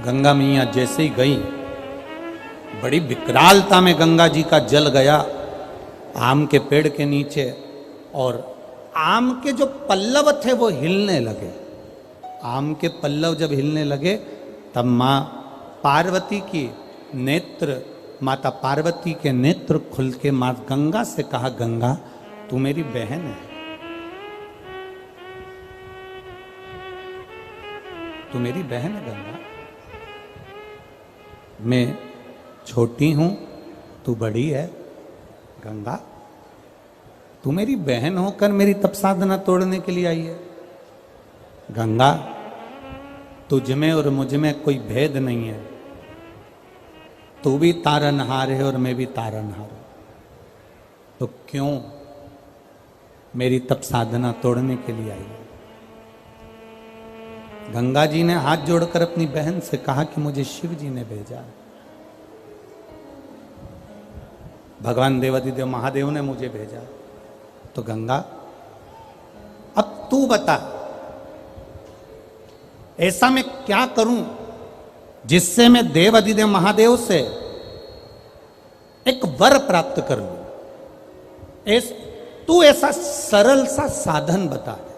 Speaker 1: गंगा मैया जैसे ही गई, बड़ी विकरालता में गंगा जी का जल गया आम के पेड़ के नीचे, और आम के जो पल्लव थे वो हिलने लगे। आम के पल्लव जब हिलने लगे तब माँ पार्वती की नेत्र, माता पार्वती के नेत्र खुल के माँ गंगा से कहा, गंगा तू मेरी बहन है, तू मेरी बहन है गंगा। मैं छोटी हूं, तू बड़ी है गंगा, तू मेरी बहन होकर मेरी तप साधना तोड़ने के लिए आई है। गंगा तुझ में और मुझ में कोई भेद नहीं है, तू भी तारनहार है और मैं भी तारनहार हूं, तो क्यों मेरी तप साधना तोड़ने के लिए आई है? गंगा जी ने हाथ जोड़कर अपनी बहन से कहा कि मुझे शिव जी ने भेजा, भगवान देवाधिदेव महादेव ने मुझे भेजा। तो गंगा अब तू बता, ऐसा मैं क्या करूं जिससे मैं देवाधिदेव महादेव से एक वर प्राप्त कर लूं? तू ऐसा सरल सा साधन बता दे।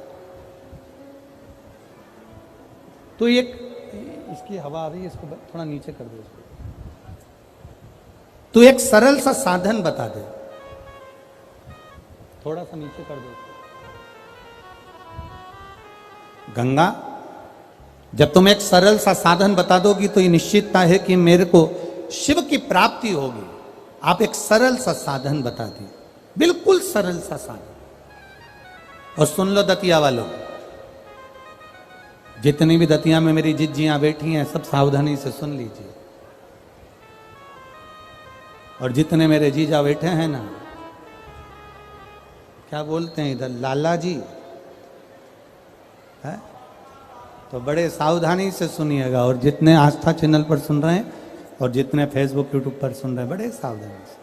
Speaker 1: तो एक इसकी हवा आ रही है, इसको थोड़ा नीचे कर दो इसको। तू एक सरल सा साधन बता दे, थोड़ा सा नीचे कर दो इसको। गंगा जब तुम एक सरल सा साधन बता दोगी तो ये निश्चितता है कि मेरे को शिव की प्राप्ति होगी। आप एक सरल सा साधन बता दी, बिल्कुल सरल सा साधन। और सुन लो दतिया वालों, जितनी भी दतिया में मेरी जिज्जियां बैठी हैं सब सावधानी से सुन लीजिए। और जितने मेरे जीजा बैठे हैं ना, क्या बोलते हैं इधर, लाला जी है, तो बड़े सावधानी से सुनिएगा। और जितने आस्था चैनल पर सुन रहे हैं और जितने फेसबुक यूट्यूब पर सुन रहे हैं, बड़े सावधानी से।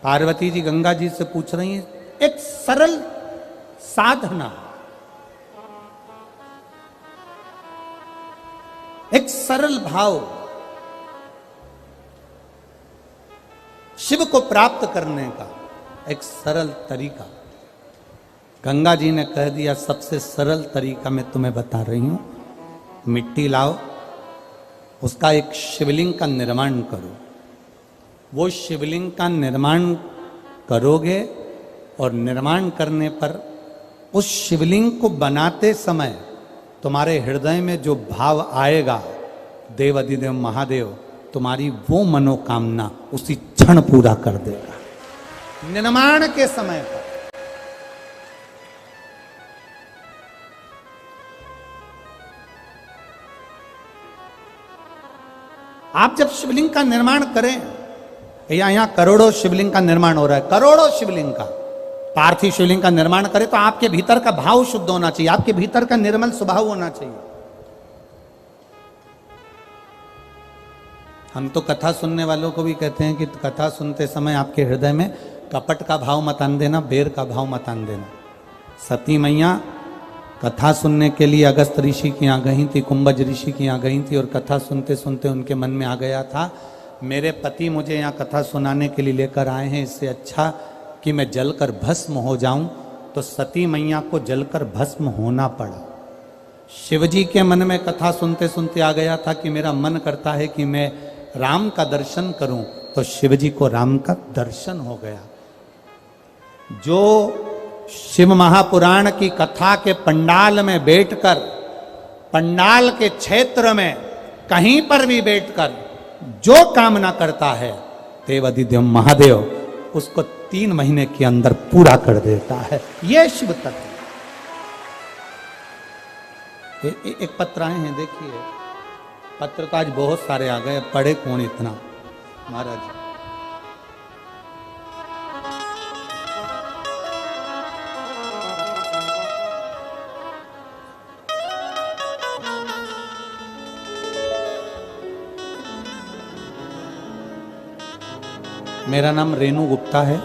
Speaker 1: पार्वती जी गंगा जी से पूछ रही हैं एक सरल साधना, एक सरल भाव शिव को प्राप्त करने का एक सरल तरीका। गंगा जी ने कह दिया सबसे सरल तरीका मैं तुम्हें बता रही हूं, मिट्टी लाओ, उसका एक शिवलिंग का निर्माण करो। वो शिवलिंग का निर्माण करोगे और निर्माण करने पर उस शिवलिंग को बनाते समय तुम्हारे हृदय में जो भाव आएगा, देवाधिदेव महादेव तुम्हारी वो मनोकामना उसी क्षण पूरा कर देगा। निर्माण के समय पर आप जब शिवलिंग का निर्माण करें, यहां करोड़ों शिवलिंग का निर्माण हो रहा है, करोड़ों शिवलिंग का, पार्थिव शिवलिंग का निर्माण करें तो आपके भीतर का भाव शुद्ध होना चाहिए, आपके भीतर का निर्मल स्वभाव होना चाहिए। हम तो कथा सुनने वालों को भी कहते हैं कि कथा सुनते समय आपके हृदय में कपट का भाव मत आन देना, बेर का भाव मत आन देना। सती मैया कथा सुनने के लिए अगस्त ऋषि की यहाँ गई थी, कुंभज ऋषि की यहाँ गई थी, और कथा सुनते सुनते उनके मन में आ गया था मेरे पति मुझे यहाँ कथा सुनाने के लिए लेकर आए हैं, इससे अच्छा कि मैं जलकर भस्म हो जाऊं। तो सती मैया को जलकर भस्म होना पड़ा। शिवजी के मन में कथा सुनते सुनते आ गया था कि मेरा मन करता है कि मैं राम का दर्शन करूं, तो शिवजी को राम का दर्शन हो गया। जो शिव महापुराण की कथा के पंडाल में बैठकर, पंडाल के क्षेत्र में कहीं पर भी बैठकर जो कामना करता है देवाधिदेव महादेव उसको 3 महीने के अंदर पूरा कर देता है। यह शिव तत्व। एक पत्र आए हैं, देखिए पत्र तो आज बहुत सारे आ गए, पढ़े कौन इतना महाराज। मेरा नाम रेणु गुप्ता है,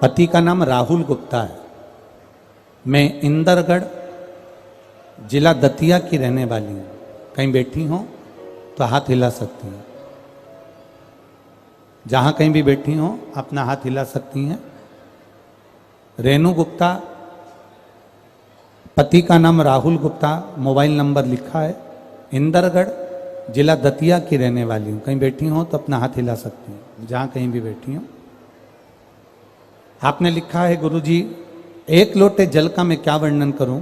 Speaker 1: पति का नाम राहुल गुप्ता है। मैं इंदरगढ़ जिला दतिया की रहने वाली हूँ। कहीं बैठी हो तो हाथ हिला सकती हैं, जहाँ कहीं भी बैठी हो अपना हाथ हिला सकती हैं। रेणु गुप्ता, पति का नाम राहुल गुप्ता, मोबाइल नंबर लिखा है, इंदरगढ़ जिला दतिया की रहने वाली हूँ। कहीं बैठी हो तो अपना हाथ हिला सकती हैं, जहाँ कहीं भी बैठी हो। आपने लिखा है गुरुजी, 1 लोटे जल का मैं क्या वर्णन करूं।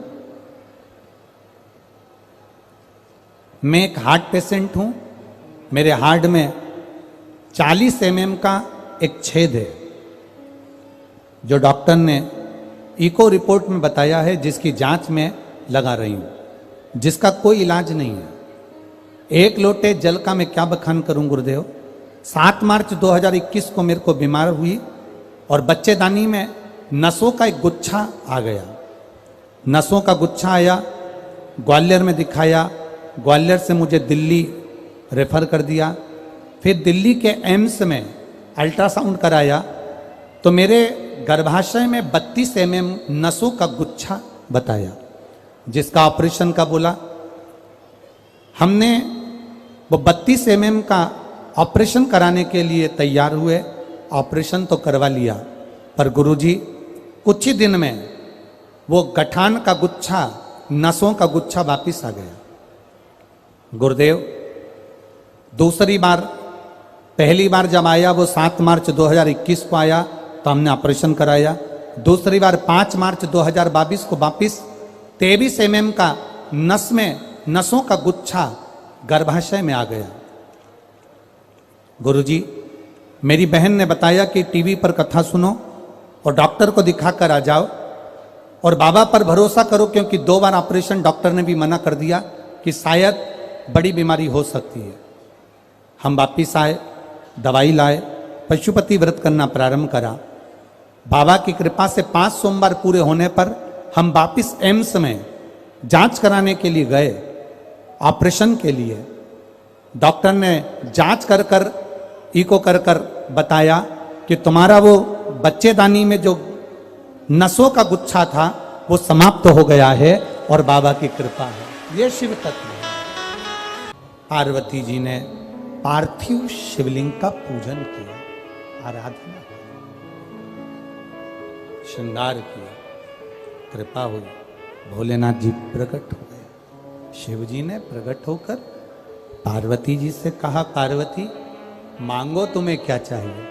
Speaker 1: मैं एक हार्ट पेशेंट हूं, मेरे हार्ट में 40 mm का एक छेद है, जो डॉक्टर ने इको रिपोर्ट में बताया है, जिसकी जांच में लगा रही हूं, जिसका कोई इलाज नहीं है। 1 लोटे जल का मैं क्या बखान करूं गुरुदेव। 7 मार्च 2021 को मेरे को बीमार हुई और बच्चेदानी में नसों का एक गुच्छा आ गया। नसों का गुच्छा आया, ग्वालियर में दिखाया, ग्वालियर से मुझे दिल्ली रेफर कर दिया। फिर दिल्ली के एम्स में अल्ट्रासाउंड कराया तो मेरे गर्भाशय में 32 mm नसों का गुच्छा बताया, जिसका ऑपरेशन का बोला। हमने वो 32 mm का ऑपरेशन कराने के लिए तैयार हुए, ऑपरेशन तो करवा लिया, पर गुरुजी कुछ ही दिन में वो गठान का गुच्छा, नसों का गुच्छा वापिस आ गया। गुरुदेव दूसरी बार, पहली बार जब आया वो 7 मार्च 2021 को आया तो हमने ऑपरेशन कराया। दूसरी बार 5 मार्च 2022 को वापिस 23 mm का नस में नसों का गुच्छा गर्भाशय में आ गया। गुरुजी, मेरी बहन ने बताया कि टीवी पर कथा सुनो और डॉक्टर को दिखाकर आ जाओ और बाबा पर भरोसा करो, क्योंकि 2 बार ऑपरेशन डॉक्टर ने भी मना कर दिया कि शायद बड़ी बीमारी हो सकती है। हम वापिस आए, दवाई लाए, पशुपति व्रत करना प्रारंभ करा। बाबा की कृपा से 5 सोमवार पूरे होने पर हम वापिस एम्स में जांच कराने के लिए गए, ऑपरेशन के लिए। डॉक्टर ने जांच कर कर, इको कर कर बताया कि तुम्हारा वो बच्चेदानी में जो नसों का गुच्छा था वो समाप्त हो गया है और बाबा की कृपा है। ये शिव तत्व है। पार्वती जी ने पार्थिव शिवलिंग का पूजन किया, आराधना, श्रृंगार किया, कृपा हुई, भोलेनाथ जी प्रकट हो गए। शिव जी ने प्रकट होकर पार्वती जी से कहा, पार्वती मांगो तुम्हें क्या चाहिए।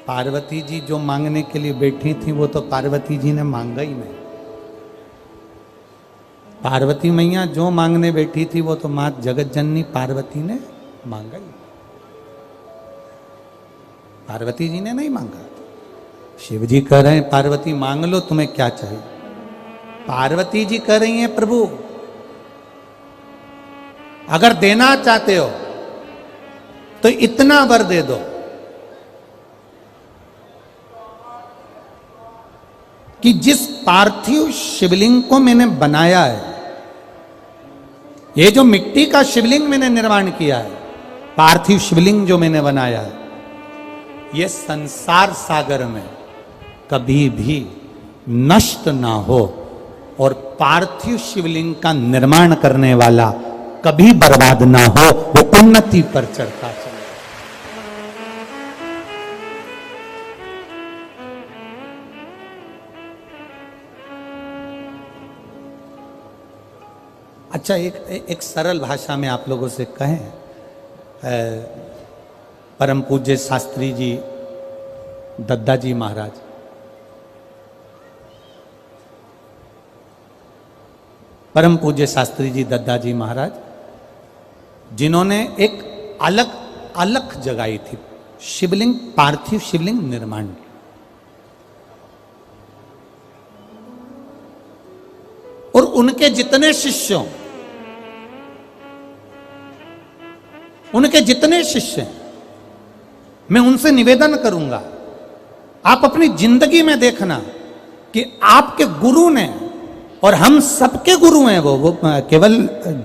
Speaker 1: पार्वती जी जो मांगने के लिए बैठी थी वो तो पार्वती जी ने मांगा ही नहीं। पार्वती मैया जो मांगने बैठी थी वो तो मां जगत जननी पार्वती ने मांगा ही, पार्वती जी ने नहीं मांगा। शिव जी कह रहे हैं पार्वती मांग लो तुम्हें क्या चाहिए। पार्वती जी कह रही हैं प्रभु अगर देना चाहते हो तो इतना वर दे दो कि जिस पार्थिव शिवलिंग को मैंने बनाया है, ये जो मिट्टी का शिवलिंग मैंने निर्माण किया है, पार्थिव शिवलिंग जो मैंने बनाया है, ये संसार सागर में कभी भी नष्ट ना हो और पार्थिव शिवलिंग का निर्माण करने वाला कभी बर्बाद ना हो, वो उन्नति पर चढ़ता चले। अच्छा, एक सरल भाषा में आप लोगों से कहें, परम पूज्य शास्त्री जी, दद्दा जी महाराज, परम पूज्य शास्त्री जी दद्दा जी महाराज, जिन्होंने एक अलग अलग जगाई थी शिवलिंग, पार्थिव शिवलिंग निर्माण। और उनके जितने शिष्यों, उनके जितने शिष्य हैं, मैं उनसे निवेदन करूंगा, आप अपनी जिंदगी में देखना कि आपके गुरु ने, और हम सबके गुरु हैं वो केवल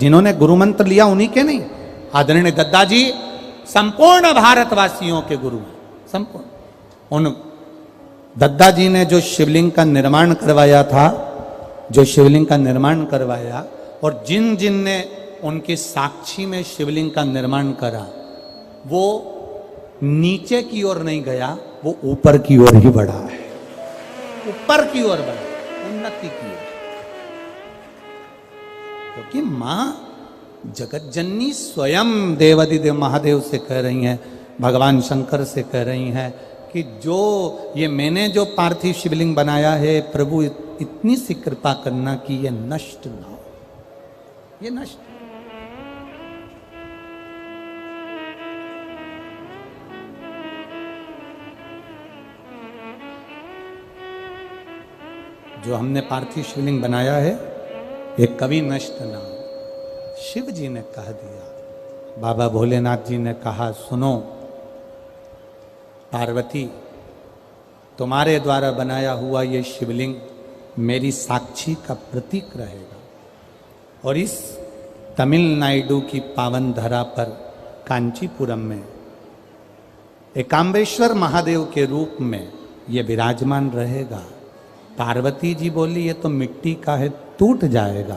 Speaker 1: जिन्होंने गुरु मंत्र लिया उन्हीं के नहीं, आदरणीय दद्दा जी संपूर्ण भारतवासियों के गुरु हैं, संपूर्ण। उन दद्दा जी ने जो शिवलिंग का निर्माण करवाया था, जो शिवलिंग का निर्माण करवाया, और जिन जिन ने उनकी साक्षी में शिवलिंग का निर्माण करा, वो नीचे की ओर नहीं गया, वो ऊपर की ओर ही बढ़ा है, ऊपर की ओर बढ़ा, उन्नति की ओर। क्योंकि मां जगत जननी स्वयं देवादिदेव महादेव से कह रही हैं, भगवान शंकर से कह रही हैं कि जो ये मैंने जो पार्थिव शिवलिंग बनाया है, प्रभु इतनी सी कृपा करना कि ये नष्ट ना हो, ये नष्ट। जो हमने पार्थिव शिवलिंग बनाया है ये कभी नष्ट ना हो। शिव जी ने कह दिया, बाबा भोलेनाथ जी ने कहा, सुनो पार्वती, तुम्हारे द्वारा बनाया हुआ ये शिवलिंग मेरी साक्षी का प्रतीक रहेगा, और इस तमिलनाडु की पावन धरा पर कांचीपुरम में एकाम्बेश्वर महादेव के रूप में ये विराजमान रहेगा। पार्वती जी बोली, ये तो मिट्टी का है, टूट जाएगा।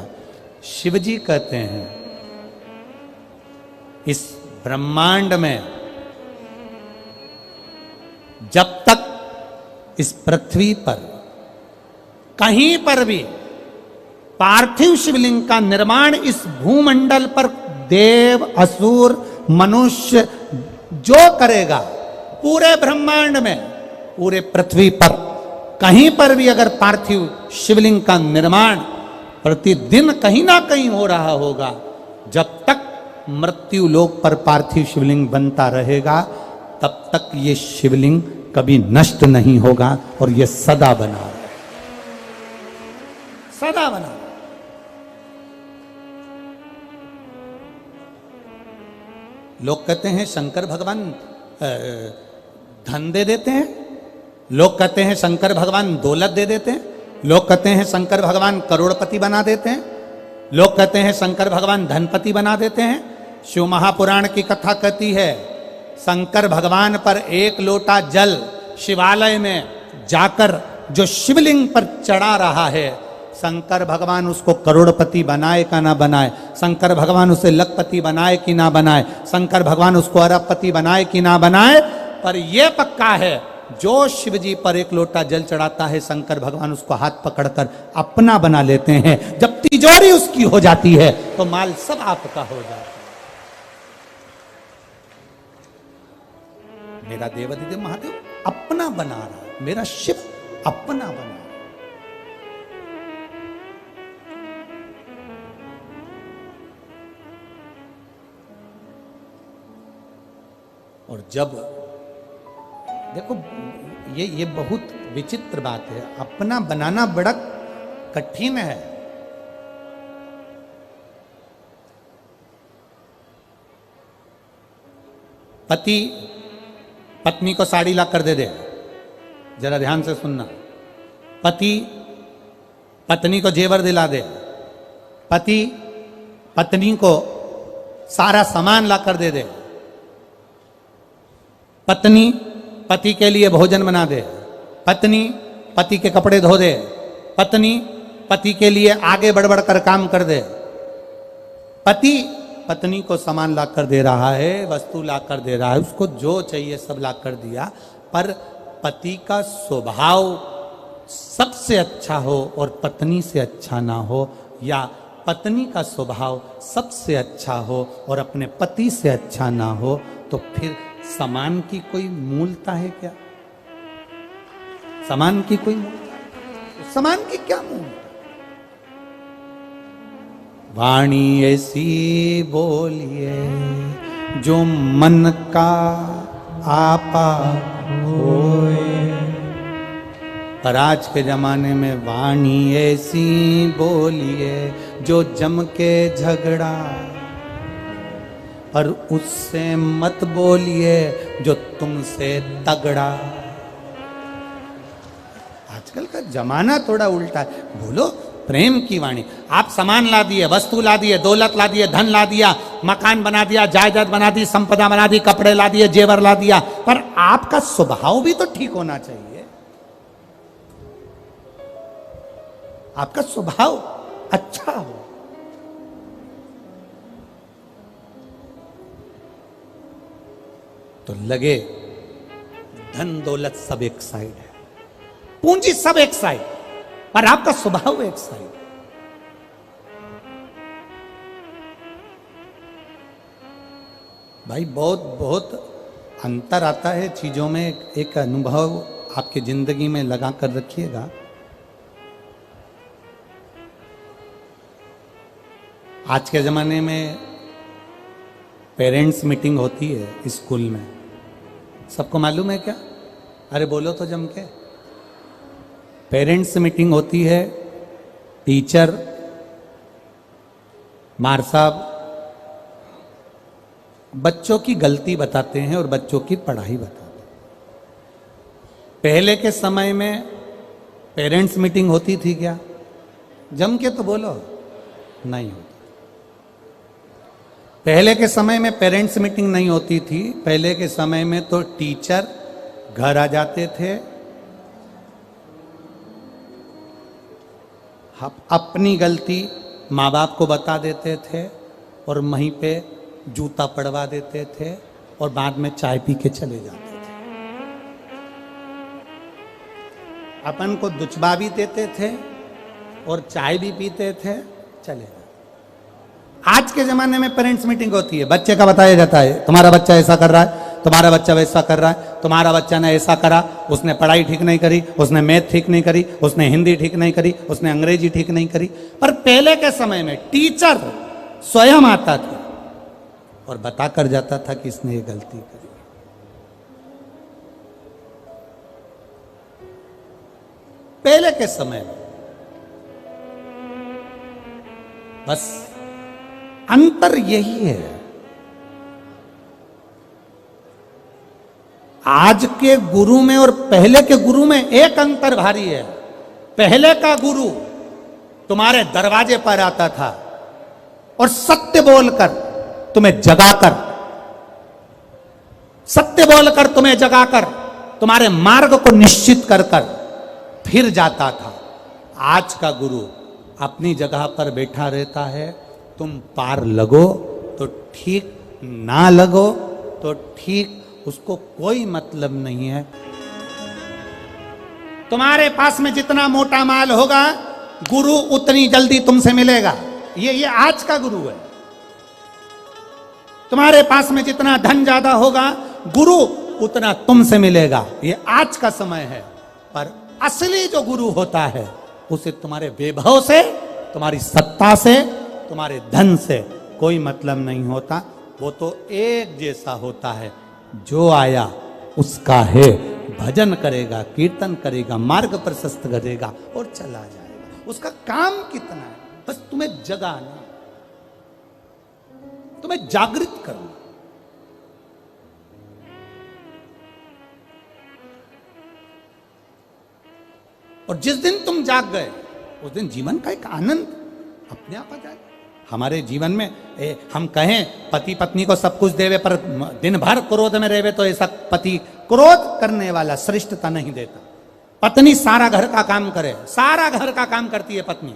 Speaker 1: शिव जी कहते हैं, इस ब्रह्मांड में जब तक इस पृथ्वी पर कहीं पर भी पार्थिव शिवलिंग का निर्माण इस भूमंडल पर देव, असुर, मनुष्य जो करेगा, पूरे ब्रह्मांड में, पूरे पृथ्वी पर कहीं पर भी अगर पार्थिव शिवलिंग का निर्माण प्रतिदिन कहीं ना कहीं हो रहा होगा, जब तक मृत्यु लोक पर पार्थिव शिवलिंग बनता रहेगा, तब तक ये शिवलिंग कभी नष्ट नहीं होगा, और ये सदा बना रहे, सदा बना। लोग कहते हैं शंकर भगवान धन दे देते हैं, लोग कहते हैं शंकर भगवान दौलत दे देते हैं, लोग कहते हैं शंकर भगवान करोड़पति बना देते हैं, लोग कहते हैं शंकर भगवान धनपति बना देते हैं। शिव महापुराण की कथा कहती है, शंकर भगवान पर एक लोटा जल शिवालय में जाकर जो शिवलिंग पर चढ़ा रहा है, शंकर भगवान उसको करोड़पति बनाए का ना बनाए, शंकर भगवान उसे लखपति बनाए कि ना बनाए, शंकर भगवान उसको अरबपति बनाए कि ना बनाए, पर यह पक्का है, जो शिव जी पर एक लोटा जल चढ़ाता है, शंकर भगवान उसको हाथ पकड़कर अपना बना लेते हैं। जब तिजोरी उसकी हो जाती है तो माल सब आपका हो जाता है। मेरा देवादिदेव महादेव अपना बना रहा है, मेरा शिव अपना बना रहा है। और जब देखो, ये बहुत विचित्र बात है, अपना बनाना बड़ा कठिन है। पति पत्नी को साड़ी ला कर दे दे, जरा ध्यान से सुनना, पति पत्नी को जेवर दिला दे, पति पत्नी को सारा सामान ला कर दे दे, पत्नी पति के लिए भोजन बना दे, पत्नी पति के कपड़े धो दे, पत्नी पति के लिए आगे बढ़ बढ़ कर काम कर दे, पति पत्नी को सामान ला कर दे रहा है, वस्तु ला कर दे रहा है, उसको जो चाहिए सब ला कर दिया, पर पति का स्वभाव सबसे अच्छा हो और पत्नी से अच्छा ना हो, या पत्नी का स्वभाव सबसे अच्छा हो और अपने पति से अच्छा ना हो, तो फिर समान की कोई मूलता है क्या? समान की कोई मूलता? समान की क्या मूलता? वाणी ऐसी बोलिए जो मन का आपा होए। पर आज के जमाने में वाणी ऐसी बोलिए जो जम के झगड़ा, पर उससे मत बोलिए जो तुमसे तगड़ा। आजकल का जमाना थोड़ा उल्टा है। बोलो प्रेम की वाणी। आप सामान ला दिए, वस्तु ला दिए, दौलत ला दिए, धन ला दिया, मकान बना दिया, जायदाद बना दी, संपदा बना दी, कपड़े ला दिए, जेवर ला दिया, पर आपका स्वभाव भी तो ठीक होना चाहिए। आपका स्वभाव अच्छा हो। तो लगे धन दौलत सब एक साइड है, पूंजी सब एक साइड, पर आपका स्वभाव एक साइड। भाई बहुत बहुत अंतर आता है चीजों में। एक अनुभव आपकी जिंदगी में लगा कर रखिएगा। आज के जमाने में पेरेंट्स मीटिंग होती है स्कूल में, सबको मालूम है क्या? अरे बोलो तो जम के। पेरेंट्स मीटिंग होती है, टीचर, मार साहब बच्चों की गलती बताते हैं और बच्चों की पढ़ाई बताते हैं। पहले के समय में पेरेंट्स मीटिंग होती थी क्या? जम के तो बोलो, नहीं होती। पहले के समय में पेरेंट्स मीटिंग नहीं होती थी। पहले के समय में तो टीचर घर आ जाते थे, अपनी गलती माँ बाप को बता देते थे और वहीं पे जूता पड़वा देते थे और बाद में चाय पी के चले जाते थे। अपन को दुचबा भी देते थे और चाय भी पीते थे, चले जाते। आज के जमाने में पेरेंट्स मीटिंग होती है, बच्चे का बताया जाता है, तुम्हारा बच्चा ऐसा कर रहा है, तुम्हारा बच्चा वैसा कर रहा है, तुम्हारा बच्चा ने ऐसा करा, उसने पढ़ाई ठीक नहीं करी, उसने मैथ ठीक नहीं करी, उसने हिंदी ठीक नहीं करी, उसने अंग्रेजी ठीक नहीं करी। पर पहले के समय में टीचर स्वयं आता था और बता कर जाता था कि इसने ये गलती करी। पहले के समय में बस अंतर यही है। आज के गुरु में और पहले के गुरु में एक अंतर भारी है। पहले का गुरु तुम्हारे दरवाजे पर आता था और सत्य बोलकर तुम्हें जगाकर, सत्य बोलकर तुम्हें जगाकर तुम्हारे मार्ग को निश्चित कर कर फिर जाता था। आज का गुरु अपनी जगह पर बैठा रहता है, तुम पार लगो तो ठीक, ना लगो तो ठीक, उसको कोई मतलब नहीं है। तुम्हारे पास में जितना मोटा माल होगा, गुरु उतनी जल्दी तुमसे मिलेगा। ये आज का गुरु है। तुम्हारे पास में जितना धन ज्यादा होगा, गुरु उतना तुमसे मिलेगा। ये आज का समय है। पर असली जो गुरु होता है, उसे तुम्हारे वैभव से, तुम्हारी सत्ता से, तुम्हारे धन से कोई मतलब नहीं होता। वो तो एक जैसा होता है, जो आया उसका है, भजन करेगा, कीर्तन करेगा, मार्ग प्रशस्त करेगा और चला जाएगा। उसका काम कितना है? बस तुम्हें जगाना, तुम्हें जागृत करना। और जिस दिन तुम जाग गए, उस दिन जीवन का एक आनंद अपने आप आ जाएगा। हमारे जीवन में हम कहें पति पत्नी को सब कुछ देवे, पर दिन भर क्रोध में रहेवे, तो ऐसा पति, क्रोध करने वाला श्रेष्ठता नहीं देता। पत्नी सारा घर का काम करे, सारा घर का काम करती है पत्नी।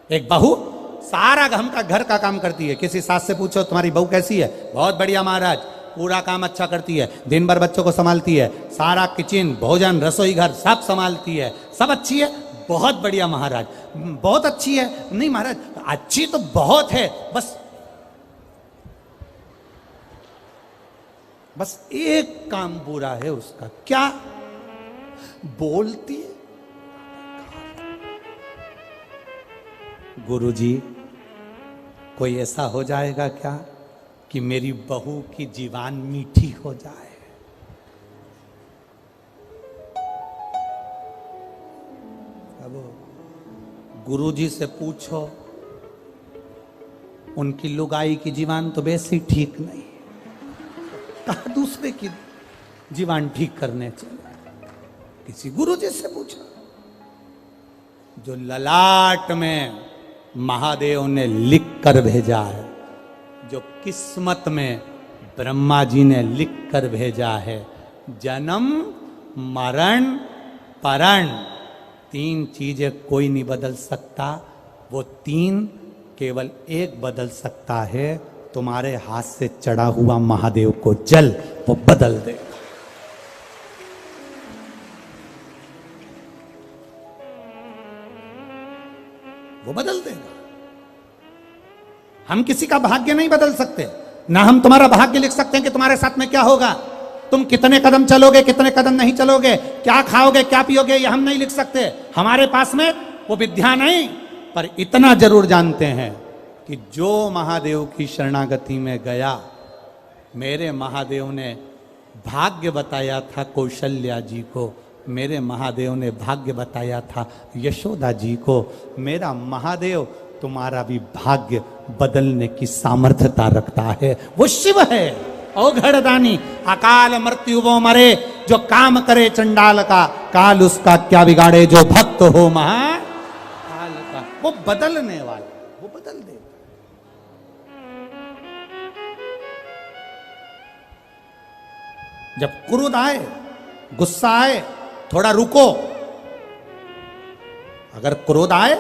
Speaker 1: एक बहू सारा घर का काम करती है। किसी सास से पूछो तुम्हारी बहू कैसी है? बहुत बढ़िया महाराज, पूरा काम अच्छा करती है, दिन भर बच्चों को संभालती है, सारा किचन, भोजन, रसोई घर सब संभालती है, सब अच्छी है, बहुत बढ़िया महाराज, बहुत अच्छी है। नहीं महाराज, अच्छी तो बहुत है, बस एक काम बुरा है उसका। क्या? बोलती है। गुरुजी कोई ऐसा हो जाएगा क्या कि मेरी बहू की जीवान मीठी हो जाए? अब गुरुजी से पूछो, उनकी लुगाई की जीवान तो वैसे ही ठीक नहीं, कहा दूसरे की जीवान ठीक करने चले। किसी गुरुजी से पूछो। जो ललाट में महादेव ने लिख कर भेजा है, जो किस्मत में ब्रह्मा जी ने लिख कर भेजा है, जन्म मरण परण, 3 चीजें कोई नहीं बदल सकता। वो 3 केवल एक बदल सकता है, तुम्हारे हाथ से चढ़ा हुआ महादेव को जल, वो बदल देगा। वो बदल देगा। हम किसी का भाग्य नहीं बदल सकते, ना हम तुम्हारा भाग्य लिख सकते हैं कि तुम्हारे साथ में क्या होगा, तुम कितने कदम चलोगे, कितने कदम नहीं चलोगे, क्या खाओगे, क्या पियोगे, ये हम नहीं लिख सकते। हमारे पास में वो विद्या नहीं। पर इतना जरूर जानते हैं कि जो महादेव की शरणागति में गया, मेरे महादेव ने भाग्य बताया था कौशल्या जी को, मेरे महादेव ने भाग्य बताया था यशोदा जी को। मेरा महादेव तुम्हारा भी भाग्य बदलने की सामर्थ्यता रखता है। वो शिव है, औघड़दानी, अकाल मृत्यु वो मरे, जो काम करे चंडाल का, काल उसका क्या बिगाड़े, जो भक्त हो महाकाल का। वो बदलने वाला, वो बदल दे। जब क्रोध आए, गुस्सा आए, थोड़ा रुको। अगर क्रोध आए,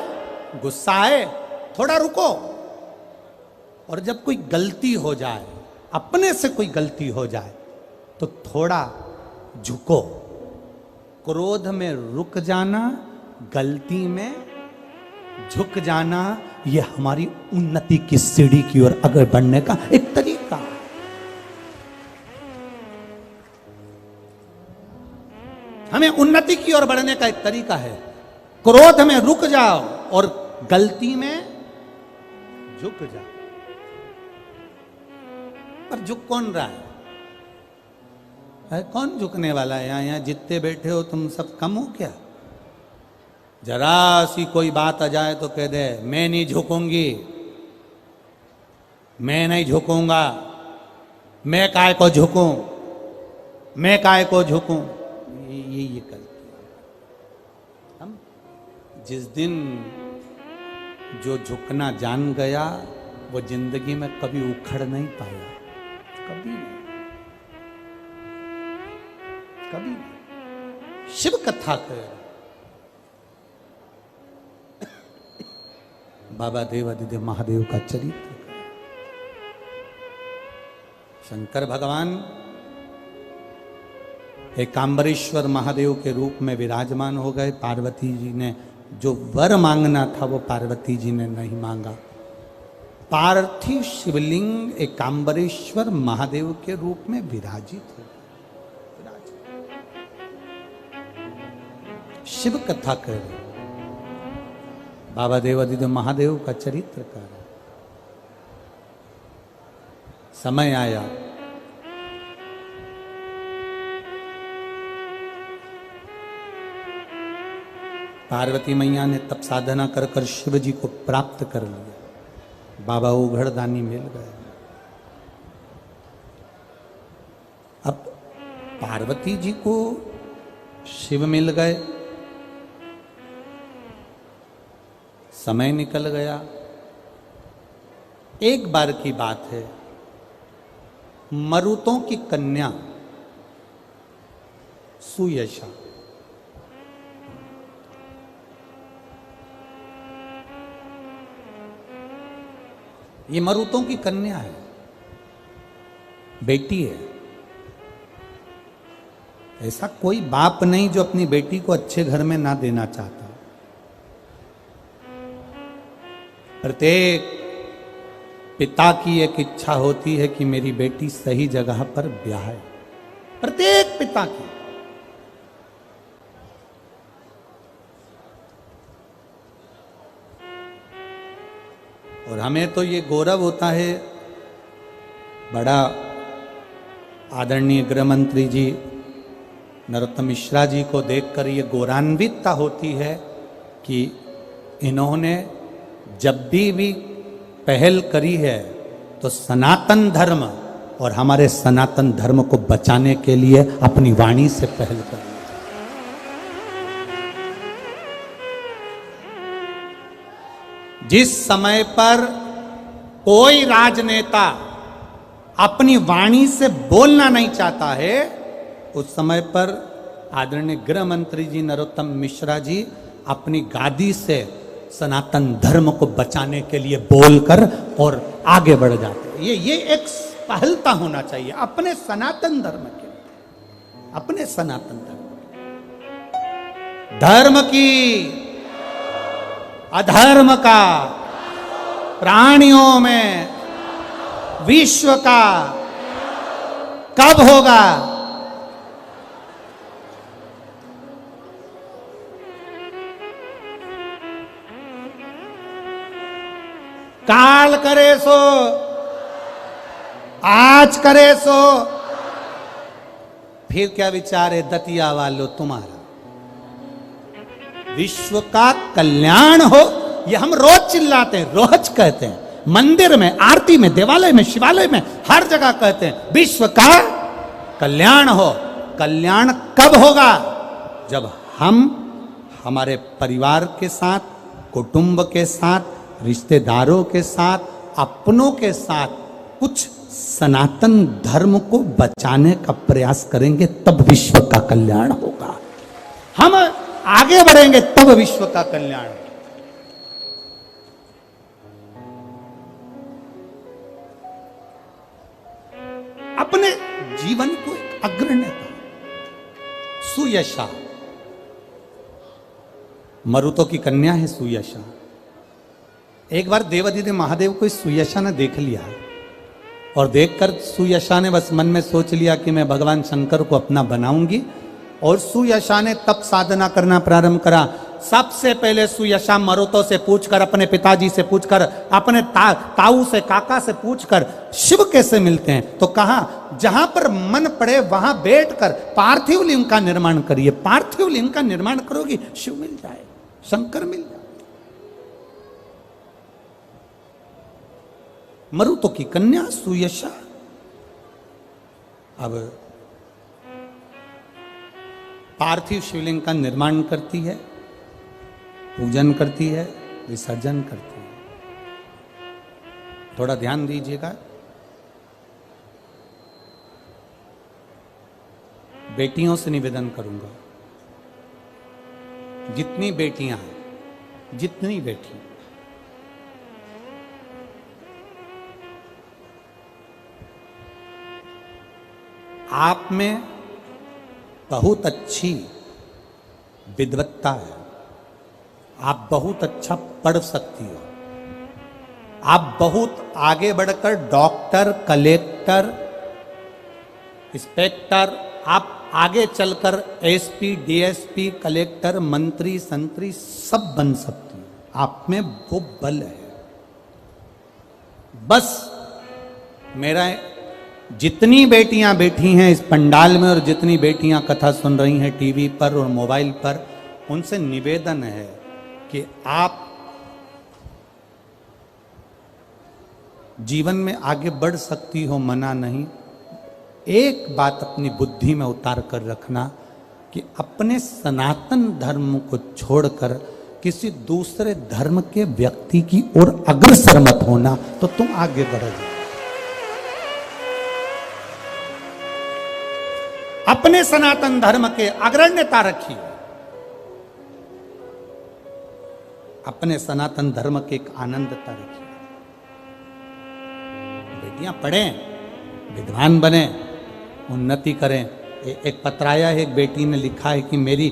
Speaker 1: गुस्सा आए, थोड़ा रुको। और जब कोई गलती हो जाए, अपने से कोई गलती हो जाए, तो थोड़ा झुको। क्रोध में रुक जाना, गलती में झुक जाना, यह हमारी उन्नति की सीढ़ी की ओर आगे बढ़ने का एक तरीका है। हमें उन्नति की ओर बढ़ने का एक तरीका है। क्रोध में रुक जाओ और गलती में झुक जाओ। पर झुक कौन रहा है? कौन झुकने वाला है? यहां जितने बैठे हो तुम सब कम हो क्या? जरा सी कोई बात आ जाए तो कह दे मैं नहीं झुकूंगी, मैं नहीं झुकूंगा, मैं काय को झुकूं, मैं काय को झुकूं। ये करते हम। जिस दिन जो झुकना जान गया, वो जिंदगी में कभी उखड़ नहीं पाया, कभी नहीं, कभी नहीं। शिव कथा कर बाबा देवादिदेव महादेव का चरित्र। शंकर भगवान एकांबरेश्वर महादेव के रूप में विराजमान हो गए। पार्वती जी ने जो वर मांगना था वो पार्वती जी ने नहीं मांगा। पार्थिव शिवलिंग एकांबरेश्वर महादेव के रूप में विराजित हो। शिव कथा कर बाबा देवादिदेव महादेव का चरित्र कर। समय आया, पार्वती मैया ने तप साधना कर कर शिव जी को प्राप्त कर लिया। बाबा औघड़दानी मिल गए। अब पार्वती जी को शिव मिल गए, समय निकल गया। एक बार की बात है, मरुतों की कन्या सुयशा ये मरुतों की कन्या है, बेटी है। ऐसा कोई बाप नहीं जो अपनी बेटी को अच्छे घर में ना देना चाहता। प्रत्येक पिता की एक इच्छा होती है कि मेरी बेटी सही जगह पर ब्याहे। प्रत्येक पिता की। और हमें तो ये गौरव होता है, बड़ा आदरणीय गृह मंत्री जी नरोत्तम मिश्रा जी को देखकर ये गौरवान्वितता होती है कि इन्होंने जब भी पहल करी है तो सनातन धर्म और हमारे सनातन धर्म को बचाने के लिए अपनी वाणी से पहल करी। जिस समय पर कोई राजनेता अपनी वाणी से बोलना नहीं चाहता है, उस समय पर आदरणीय गृह मंत्री जी नरोत्तम मिश्रा जी अपनी गादी से सनातन धर्म को बचाने के लिए बोलकर और आगे बढ़ जाते हैं। ये एक पहलता होना चाहिए अपने सनातन धर्म के, अपने सनातन धर्म की, अधर्म का, प्राणियों में, विश्व का कब होगा? काल करे सो, आज करे सो, फिर क्या विचार है दतिया वालों तुम्हारा? विश्व का कल्याण हो, ये हम रोज चिल्लाते हैं, रोज कहते हैं, मंदिर में, आरती में, देवालय में, शिवालय में, हर जगह कहते हैं विश्व का कल्याण हो। कल्याण कब होगा? जब हम हमारे परिवार के साथ, कुटुंब के साथ, रिश्तेदारों के साथ, अपनों के साथ कुछ सनातन धर्म को बचाने का प्रयास करेंगे, तब विश्व का कल्याण होगा। हम आगे बढ़ेंगे तब विश्व का कल्याण। अपने जीवन को एक अग्रण्यता, सुयशा, मरुतों की कन्या है सुयशा। एक बार देवाधिदेव महादेव को इस सुयशा ने देख लिया और देखकर सुयशा ने बस मन में सोच लिया कि मैं भगवान शंकर को अपना बनाऊंगी। और सुयशा ने तप साधना करना प्रारंभ करा। सबसे पहले सुयशा मरुतों से पूछकर, अपने पिताजी से पूछकर, अपने ताऊ से, काका से पूछकर शिव कैसे मिलते हैं, तो कहा जहां पर मन पड़े वहां बैठकर पार्थिव लिंग का निर्माण करिए। पार्थिव लिंग का निर्माण करोगी, शिव मिल जाए, शंकर मिल जाए। मरुतों की कन्या सुयशा अब पार्थिव शिवलिंग का निर्माण करती है, पूजन करती है, विसर्जन करती है। थोड़ा ध्यान दीजिएगा, बेटियों से निवेदन करूंगा, जितनी बेटियां हैं, जितनी बेटी, आप में बहुत अच्छी विद्वत्ता है, आप बहुत अच्छा पढ़ सकती हो, आप बहुत आगे बढ़कर डॉक्टर, कलेक्टर, इंस्पेक्टर, आप आगे चलकर एसपी, डीएसपी, कलेक्टर, मंत्री, संतरी सब बन सकती हो। आप में वो बल है। बस मेरा जितनी बेटियां बैठी हैं इस पंडाल में और जितनी बेटियां कथा सुन रही हैं टीवी पर और मोबाइल पर, उनसे निवेदन है कि आप जीवन में आगे बढ़ सकती हो, मना नहीं। एक बात अपनी बुद्धि में उतार कर रखना कि अपने सनातन धर्म को छोड़कर किसी दूसरे धर्म के व्यक्ति की ओर अग्रसर मत होना, तो तुम आगे बढ़ोगे। अपने सनातन धर्म के अग्रण्यता रखिए, अपने सनातन धर्म के एक आनंदता रखिए। बेटियां पढ़ें, विद्वान बने, उन्नति करें। एक पत्र आया है, एक बेटी ने लिखा है कि मेरी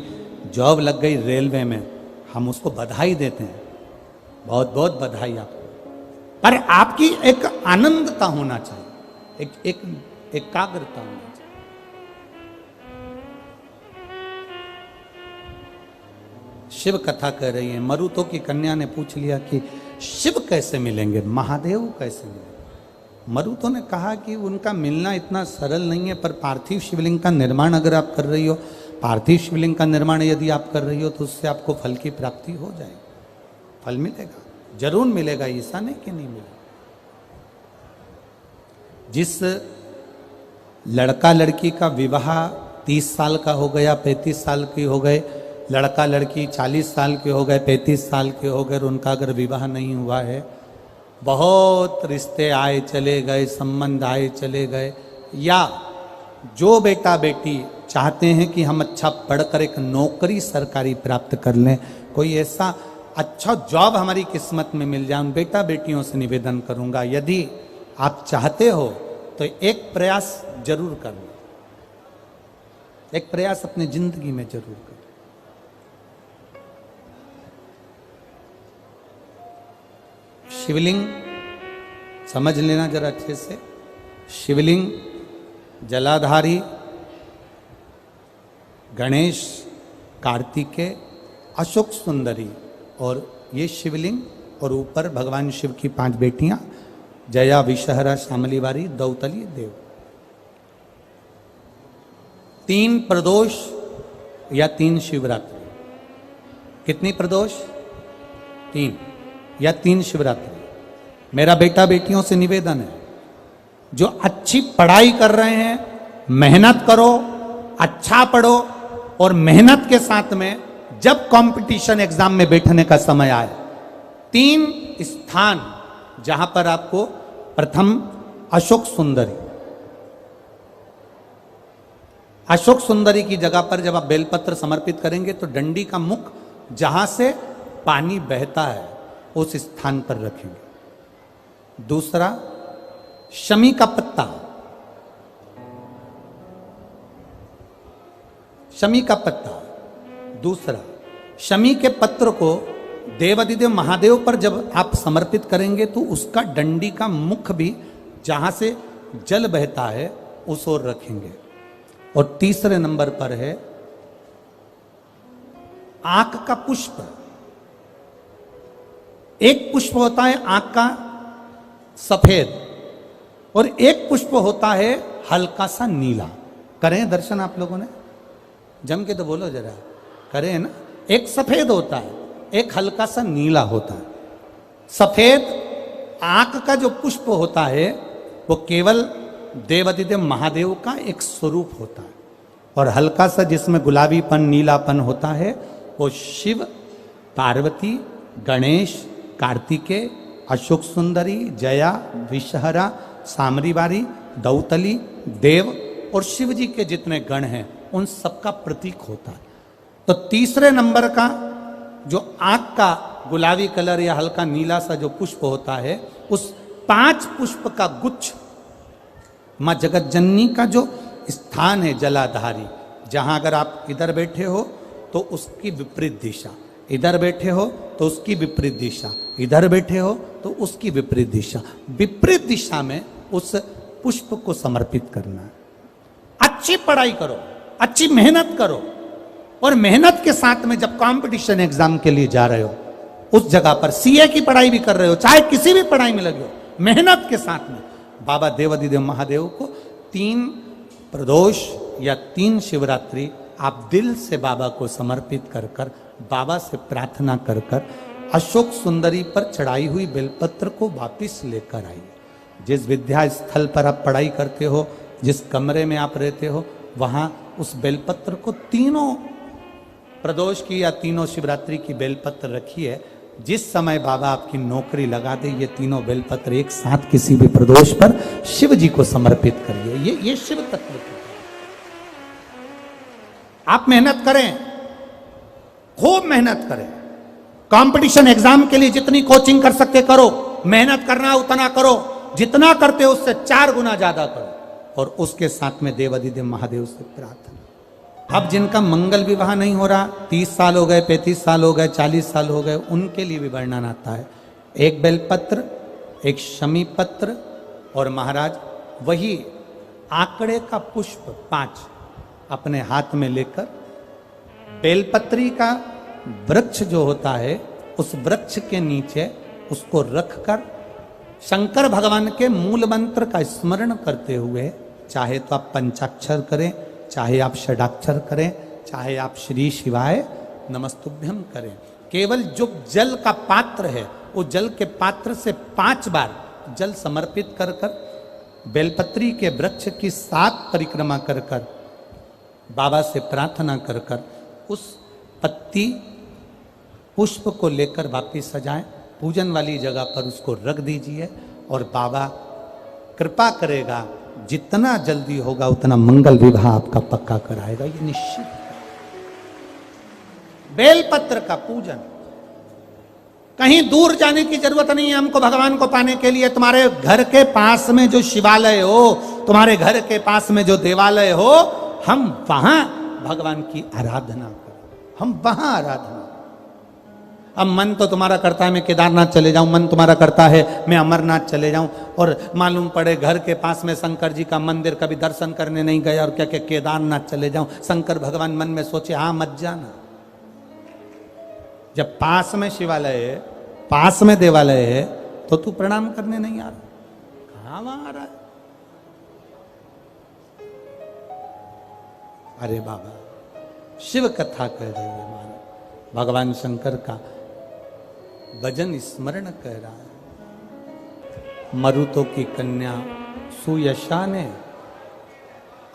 Speaker 1: जॉब लग गई रेलवे में। हम उसको बधाई देते हैं, बहुत बहुत बधाई आपको, पर आपकी एक आनंदता होना चाहिए, एक एकाग्रता होना चाहिए। शिव कथा कह रही है, मरुतों की कन्या ने पूछ लिया कि शिव कैसे मिलेंगे, महादेव कैसे मिलेंगे। मरुतो ने कहा कि उनका मिलना इतना सरल नहीं है, पर पार्थिव शिवलिंग का निर्माण अगर आप कर रही हो, पार्थिव शिवलिंग का निर्माण यदि आप कर रही हो तो उससे आपको फल की प्राप्ति हो जाएगी, फल मिलेगा, जरूर मिलेगा, ऐसा नहीं कि नहीं मिलेगा। जिस लड़का लड़की का विवाह 30 साल का हो गया, 35 साल की हो गए, लड़का लड़की 40 साल के हो गए, 35 साल के हो गए, और उनका अगर विवाह नहीं हुआ है, बहुत रिश्ते आए चले गए, संबंध आए चले गए, या जो बेटा बेटी चाहते हैं कि हम अच्छा पढ़कर एक नौकरी सरकारी प्राप्त कर लें, कोई ऐसा अच्छा जॉब हमारी किस्मत में मिल जाए, उन बेटा बेटियों से निवेदन करूंगा, यदि आप चाहते हो तो एक प्रयास जरूर करना, एक प्रयास अपनी जिंदगी में जरूर करना। शिवलिंग समझ लेना जरा अच्छे से, शिवलिंग जलाधारी गणेश, कार्तिकेय, अशोक सुंदरी, और ये शिवलिंग, और ऊपर भगवान शिव की 5 बेटियां, जया, विषहरा, शामलीवारी, दौतली, देव। 3 प्रदोष या 3 शिवरात्रि। कितनी प्रदोष? 3 या 3 शिवरात्रि। मेरा बेटा बेटियों से निवेदन है, जो अच्छी पढ़ाई कर रहे हैं, मेहनत करो, अच्छा पढ़ो, और मेहनत के साथ में जब कंपटीशन एग्जाम में बैठने का समय आए, 3 स्थान जहां पर आपको, प्रथम अशोक सुंदरी, अशोक सुंदरी की जगह पर जब आप बेलपत्र समर्पित करेंगे तो डंडी का मुख जहां से पानी बहता है उस स्थान पर रखेंगे। दूसरा, शमी का पत्ता, शमी का पत्ता। दूसरा, शमी के पत्र को देवादिदेव महादेव पर जब आप समर्पित करेंगे तो उसका डंडी का मुख भी जहां से जल बहता है उस ओर रखेंगे। और तीसरे नंबर पर है आंख का पुष्प। एक पुष्प होता है आंख का सफेद, और एक पुष्प होता है हल्का सा नीला। करें दर्शन आप लोगों ने? जम के तो बोलो जरा, करें ना? एक सफेद होता है, एक हल्का सा नीला होता है। सफेद आंख का जो पुष्प होता है वो केवल देवादिदेव महादेव का एक स्वरूप होता है, और हल्का सा जिसमें गुलाबीपन, नीलापन होता है वो शिव, पार्वती, गणेश, कार्तिकेय, अशोक सुंदरी, जया, विषहरा, सामरीवारी, दौतली, देव और शिव जी के जितने गण हैं उन सबका प्रतीक होता है। तो तीसरे नंबर का जो आंख का गुलाबी कलर या हल्का नीला सा जो पुष्प होता है, उस 5 पुष्प का गुच्छ मां जगत जननी का जो स्थान है जलाधारी, जहां अगर आप इधर बैठे हो तो उसकी विपरीत दिशा, इधर बैठे हो तो उसकी विपरीत दिशा, इधर बैठे हो तो उसकी विपरीत दिशा, विपरीत दिशा में उस पुष्प को समर्पित करना है। अच्छी पढ़ाई करो, अच्छी मेहनत करो, और मेहनत के साथ में जब कंपटीशन एग्जाम के लिए जा रहे हो, उस जगह पर सीए की पढ़ाई भी कर रहे हो, चाहे किसी भी पढ़ाई में लगे हो, मेहनत के साथ में बाबा देवादिदेव महादेव को 3 प्रदोष या 3 शिवरात्रि आप दिल से बाबा को समर्पित कर कर, बाबा से प्रार्थना कर कर, अशोक सुंदरी पर चढ़ाई हुई बेलपत्र को वापिस लेकर आइए। जिस विद्या स्थल पर आप पढ़ाई करते हो, जिस कमरे में आप रहते हो, वहां उस बेलपत्र को 3 प्रदोष की या 3 शिवरात्रि की बेलपत्र रखिए। जिस समय बाबा आपकी नौकरी लगा दे, ये 3 बेलपत्र एक साथ किसी भी प्रदोष पर शिव जी को समर्पित करिए। ये शिव तत्व है। आप मेहनत करें, खूब मेहनत करें, कंपटीशन एग्जाम के लिए जितनी कोचिंग कर सकते करो, मेहनत करना उतना करो, जितना करते हो उससे 4 गुना ज्यादा करो, और उसके साथ में देवादिदेव महादेव से प्रार्थना। अब जिनका मंगल विवाह नहीं हो रहा, 30 साल हो गए, 35 साल हो गए, 40 साल हो गए, उनके लिए भी वर्णन आता है। एक बेलपत्र, एक शमी पत्र, और महाराज वही आंकड़े का पुष्प 5 अपने हाथ में लेकर, बेलपत्री का वृक्ष जो होता है उस वृक्ष के नीचे उसको रखकर शंकर भगवान के मूल मंत्र का स्मरण करते हुए, चाहे तो आप पंचाक्षर करें, चाहे आप षडाक्षर करें, चाहे आप श्री शिवाय नमस्तुभ्यम करें, केवल जो जल का पात्र है वो जल के पात्र से 5 बार जल समर्पित कर कर बेलपत्री के वृक्ष की 7 परिक्रमा कर कर बाबा से प्रार्थना कर कर उस पत्ती पुष्प को लेकर वापिस सजाएं, पूजन वाली जगह पर उसको रख दीजिए और बाबा कृपा करेगा, जितना जल्दी होगा उतना मंगल विवाह आपका पक्का कराएगा, ये निश्चित। बेलपत्र का पूजन, कहीं दूर जाने की जरूरत नहीं है हमको भगवान को पाने के लिए। तुम्हारे घर के पास में जो शिवालय हो, तुम्हारे घर के पास में जो देवालय हो, हम वहां भगवान की आराधना करें, हम वहां आराधना। अब मन तो तुम्हारा करता है मैं केदारनाथ चले जाऊं, मन तुम्हारा करता है मैं अमरनाथ चले जाऊं, और मालूम पड़े घर के पास में शंकर जी का मंदिर, कभी दर्शन करने नहीं गए और क्या क्या केदारनाथ चले जाऊं। शंकर भगवान मन में सोचे हाँ मत जाना। जब पास में शिवालय है, पास में देवालय है, तो तू प्रणाम करने नहीं आ रहा, कहां वहां आ रहा है? अरे बाबा शिव कथा कह रही है, हमारा भगवान शंकर का भजन स्मरण कह रहा है। मरुतों की कन्या सुयशा ने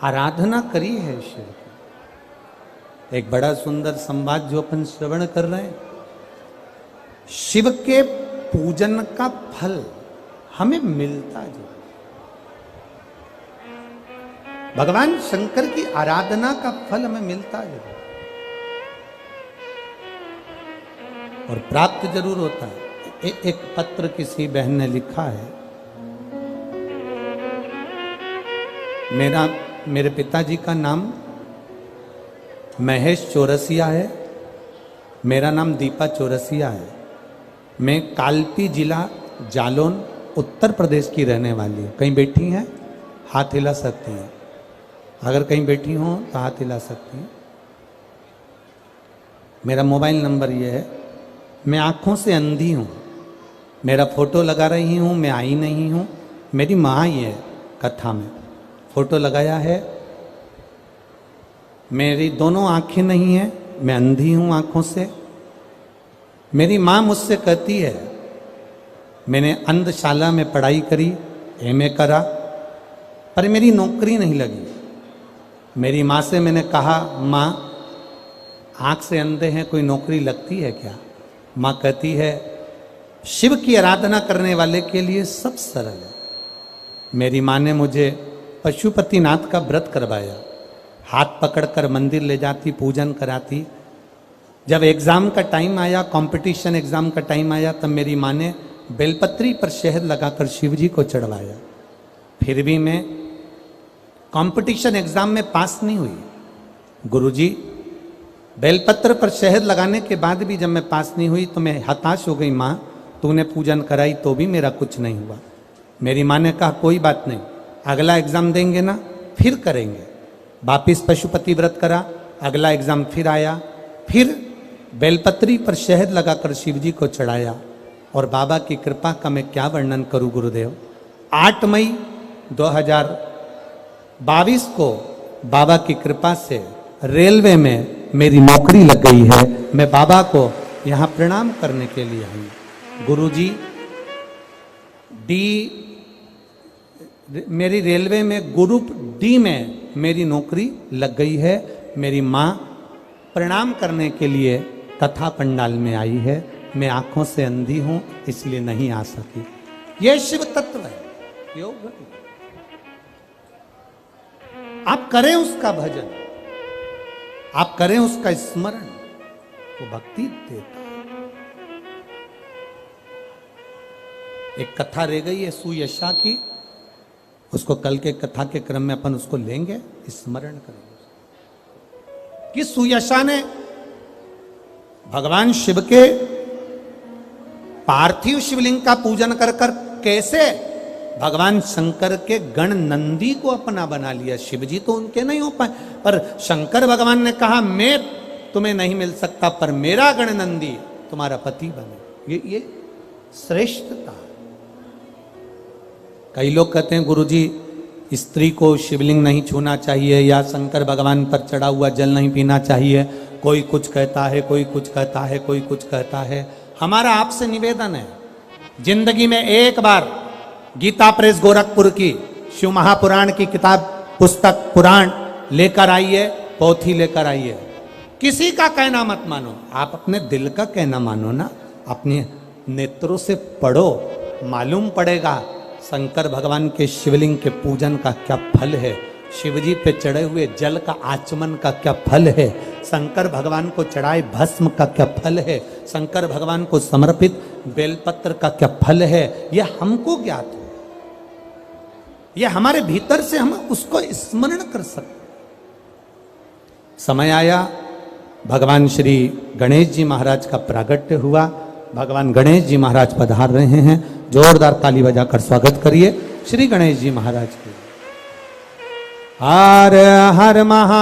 Speaker 1: आराधना करी है शिव की। एक बड़ा सुंदर संवाद जो अपन श्रवण कर रहे हैं, शिव के पूजन का फल हमें मिलता जो, भगवान शंकर की आराधना का फल हमें मिलता जो और प्राप्त जरूर होता है। एक पत्र किसी बहन ने लिखा है, मेरे पिताजी का नाम महेश चौरसिया है, मेरा नाम दीपा चौरसिया है, मैं कालपी जिला जालौन उत्तर प्रदेश की रहने वाली हूँ। कहीं बैठी हैं हाथ हिला सकती हैं, अगर कहीं बैठी हो तो हाथ हिला सकती हैं। मेरा मोबाइल नंबर ये है, मैं आँखों से अंधी हूँ, मेरा फोटो लगा रही हूँ, मैं आई नहीं हूँ, मेरी माँ ही है कथा में फोटो लगाया है। मेरी दोनों आँखें नहीं हैं, मैं अंधी हूँ आँखों से। मेरी माँ मुझसे कहती है, मैंने अंधशाला में पढ़ाई करी, एमए करा, पर मेरी नौकरी नहीं लगी। मेरी माँ से मैंने कहा, माँ आँख से अंधे हैं, कोई नौकरी लगती है क्या? माँ कहती है, शिव की आराधना करने वाले के लिए सब सरल है। मेरी माँ ने मुझे पशुपतिनाथ का व्रत करवाया, हाथ पकड़कर मंदिर ले जाती, पूजन कराती। जब एग्ज़ाम का टाइम आया, कंपटीशन एग्ज़ाम का टाइम आया, तब मेरी माँ ने बेलपत्री पर शहद लगाकर शिव जी को चढ़वाया। फिर भी मैं कंपटीशन एग्ज़ाम में पास नहीं हुई। गुरुजी, बेलपत्र पर शहद लगाने के बाद भी जब मैं पास नहीं हुई तो मैं हताश हो गई। माँ तूने पूजन कराई तो भी मेरा कुछ नहीं हुआ। मेरी माँ ने कहा कोई बात नहीं, अगला एग्ज़ाम देंगे ना फिर करेंगे। वापिस पशुपति व्रत करा, अगला एग्ज़ाम फिर आया, फिर बेलपत्री पर शहद लगाकर शिव जी को चढ़ाया और बाबा की कृपा का मैं क्या वर्णन करूं गुरुदेव। 8 मई 2022 को बाबा की कृपा से रेलवे में मेरी नौकरी लग गई है। मैं बाबा को यहाँ प्रणाम करने के लिए आई। गुरुजी, मेरी रेलवे में ग्रुप डी में मेरी नौकरी लग गई है। मेरी माँ प्रणाम करने के लिए कथा पंडाल में आई है। मैं आंखों से अंधी हूं इसलिए नहीं आ सकी। यह शिव तत्व है, योग है। आप करें उसका भजन, आप करें उसका स्मरण, वो भक्ति देता है। एक कथा रह गई है सुयशा की, उसको कल के कथा के क्रम में अपन उसको लेंगे, स्मरण करेंगे कि सुयशा ने भगवान शिव के पार्थिव शिवलिंग का पूजन कर कर कैसे भगवान शंकर के गण नंदी को अपना बना लिया। शिव जी तो उनके नहीं हो पाए, पर शंकर भगवान ने कहा मैं तुम्हें नहीं मिल सकता, पर मेरा गण नंदी तुम्हारा पति बने। श्रेष्ठता। कई लोग कहते हैं गुरुजी स्त्री को शिवलिंग नहीं छूना चाहिए या शंकर भगवान पर चढ़ा हुआ जल नहीं पीना चाहिए। कोई कुछ कहता है, कोई कुछ कहता है, कोई कुछ कहता है। हमारा आपसे निवेदन है, जिंदगी में एक बार गीता प्रेस गोरखपुर की शिव महापुराण की किताब, पुस्तक, पुराण लेकर आइए, पोथी लेकर आइए। किसी का कहना मत मानो, आप अपने दिल का कहना मानो ना। अपने नेत्रों से पढ़ो, मालूम पड़ेगा शंकर भगवान के शिवलिंग के पूजन का क्या फल है, शिवजी पे चढ़े हुए जल का आचमन का क्या फल है, शंकर भगवान को चढ़ाए भस्म का क्या फल है, शंकर भगवान को समर्पित बेलपत्र का क्या फल है। यह हमको ज्ञात हो, यह हमारे भीतर से हम उसको स्मरण कर सकते। समय आया, भगवान श्री गणेश जी महाराज का प्रागट्य हुआ। भगवान गणेश जी महाराज पधार रहे हैं। जोरदार ताली बजाकर स्वागत करिए श्री गणेश जी महाराज की। हर हर महा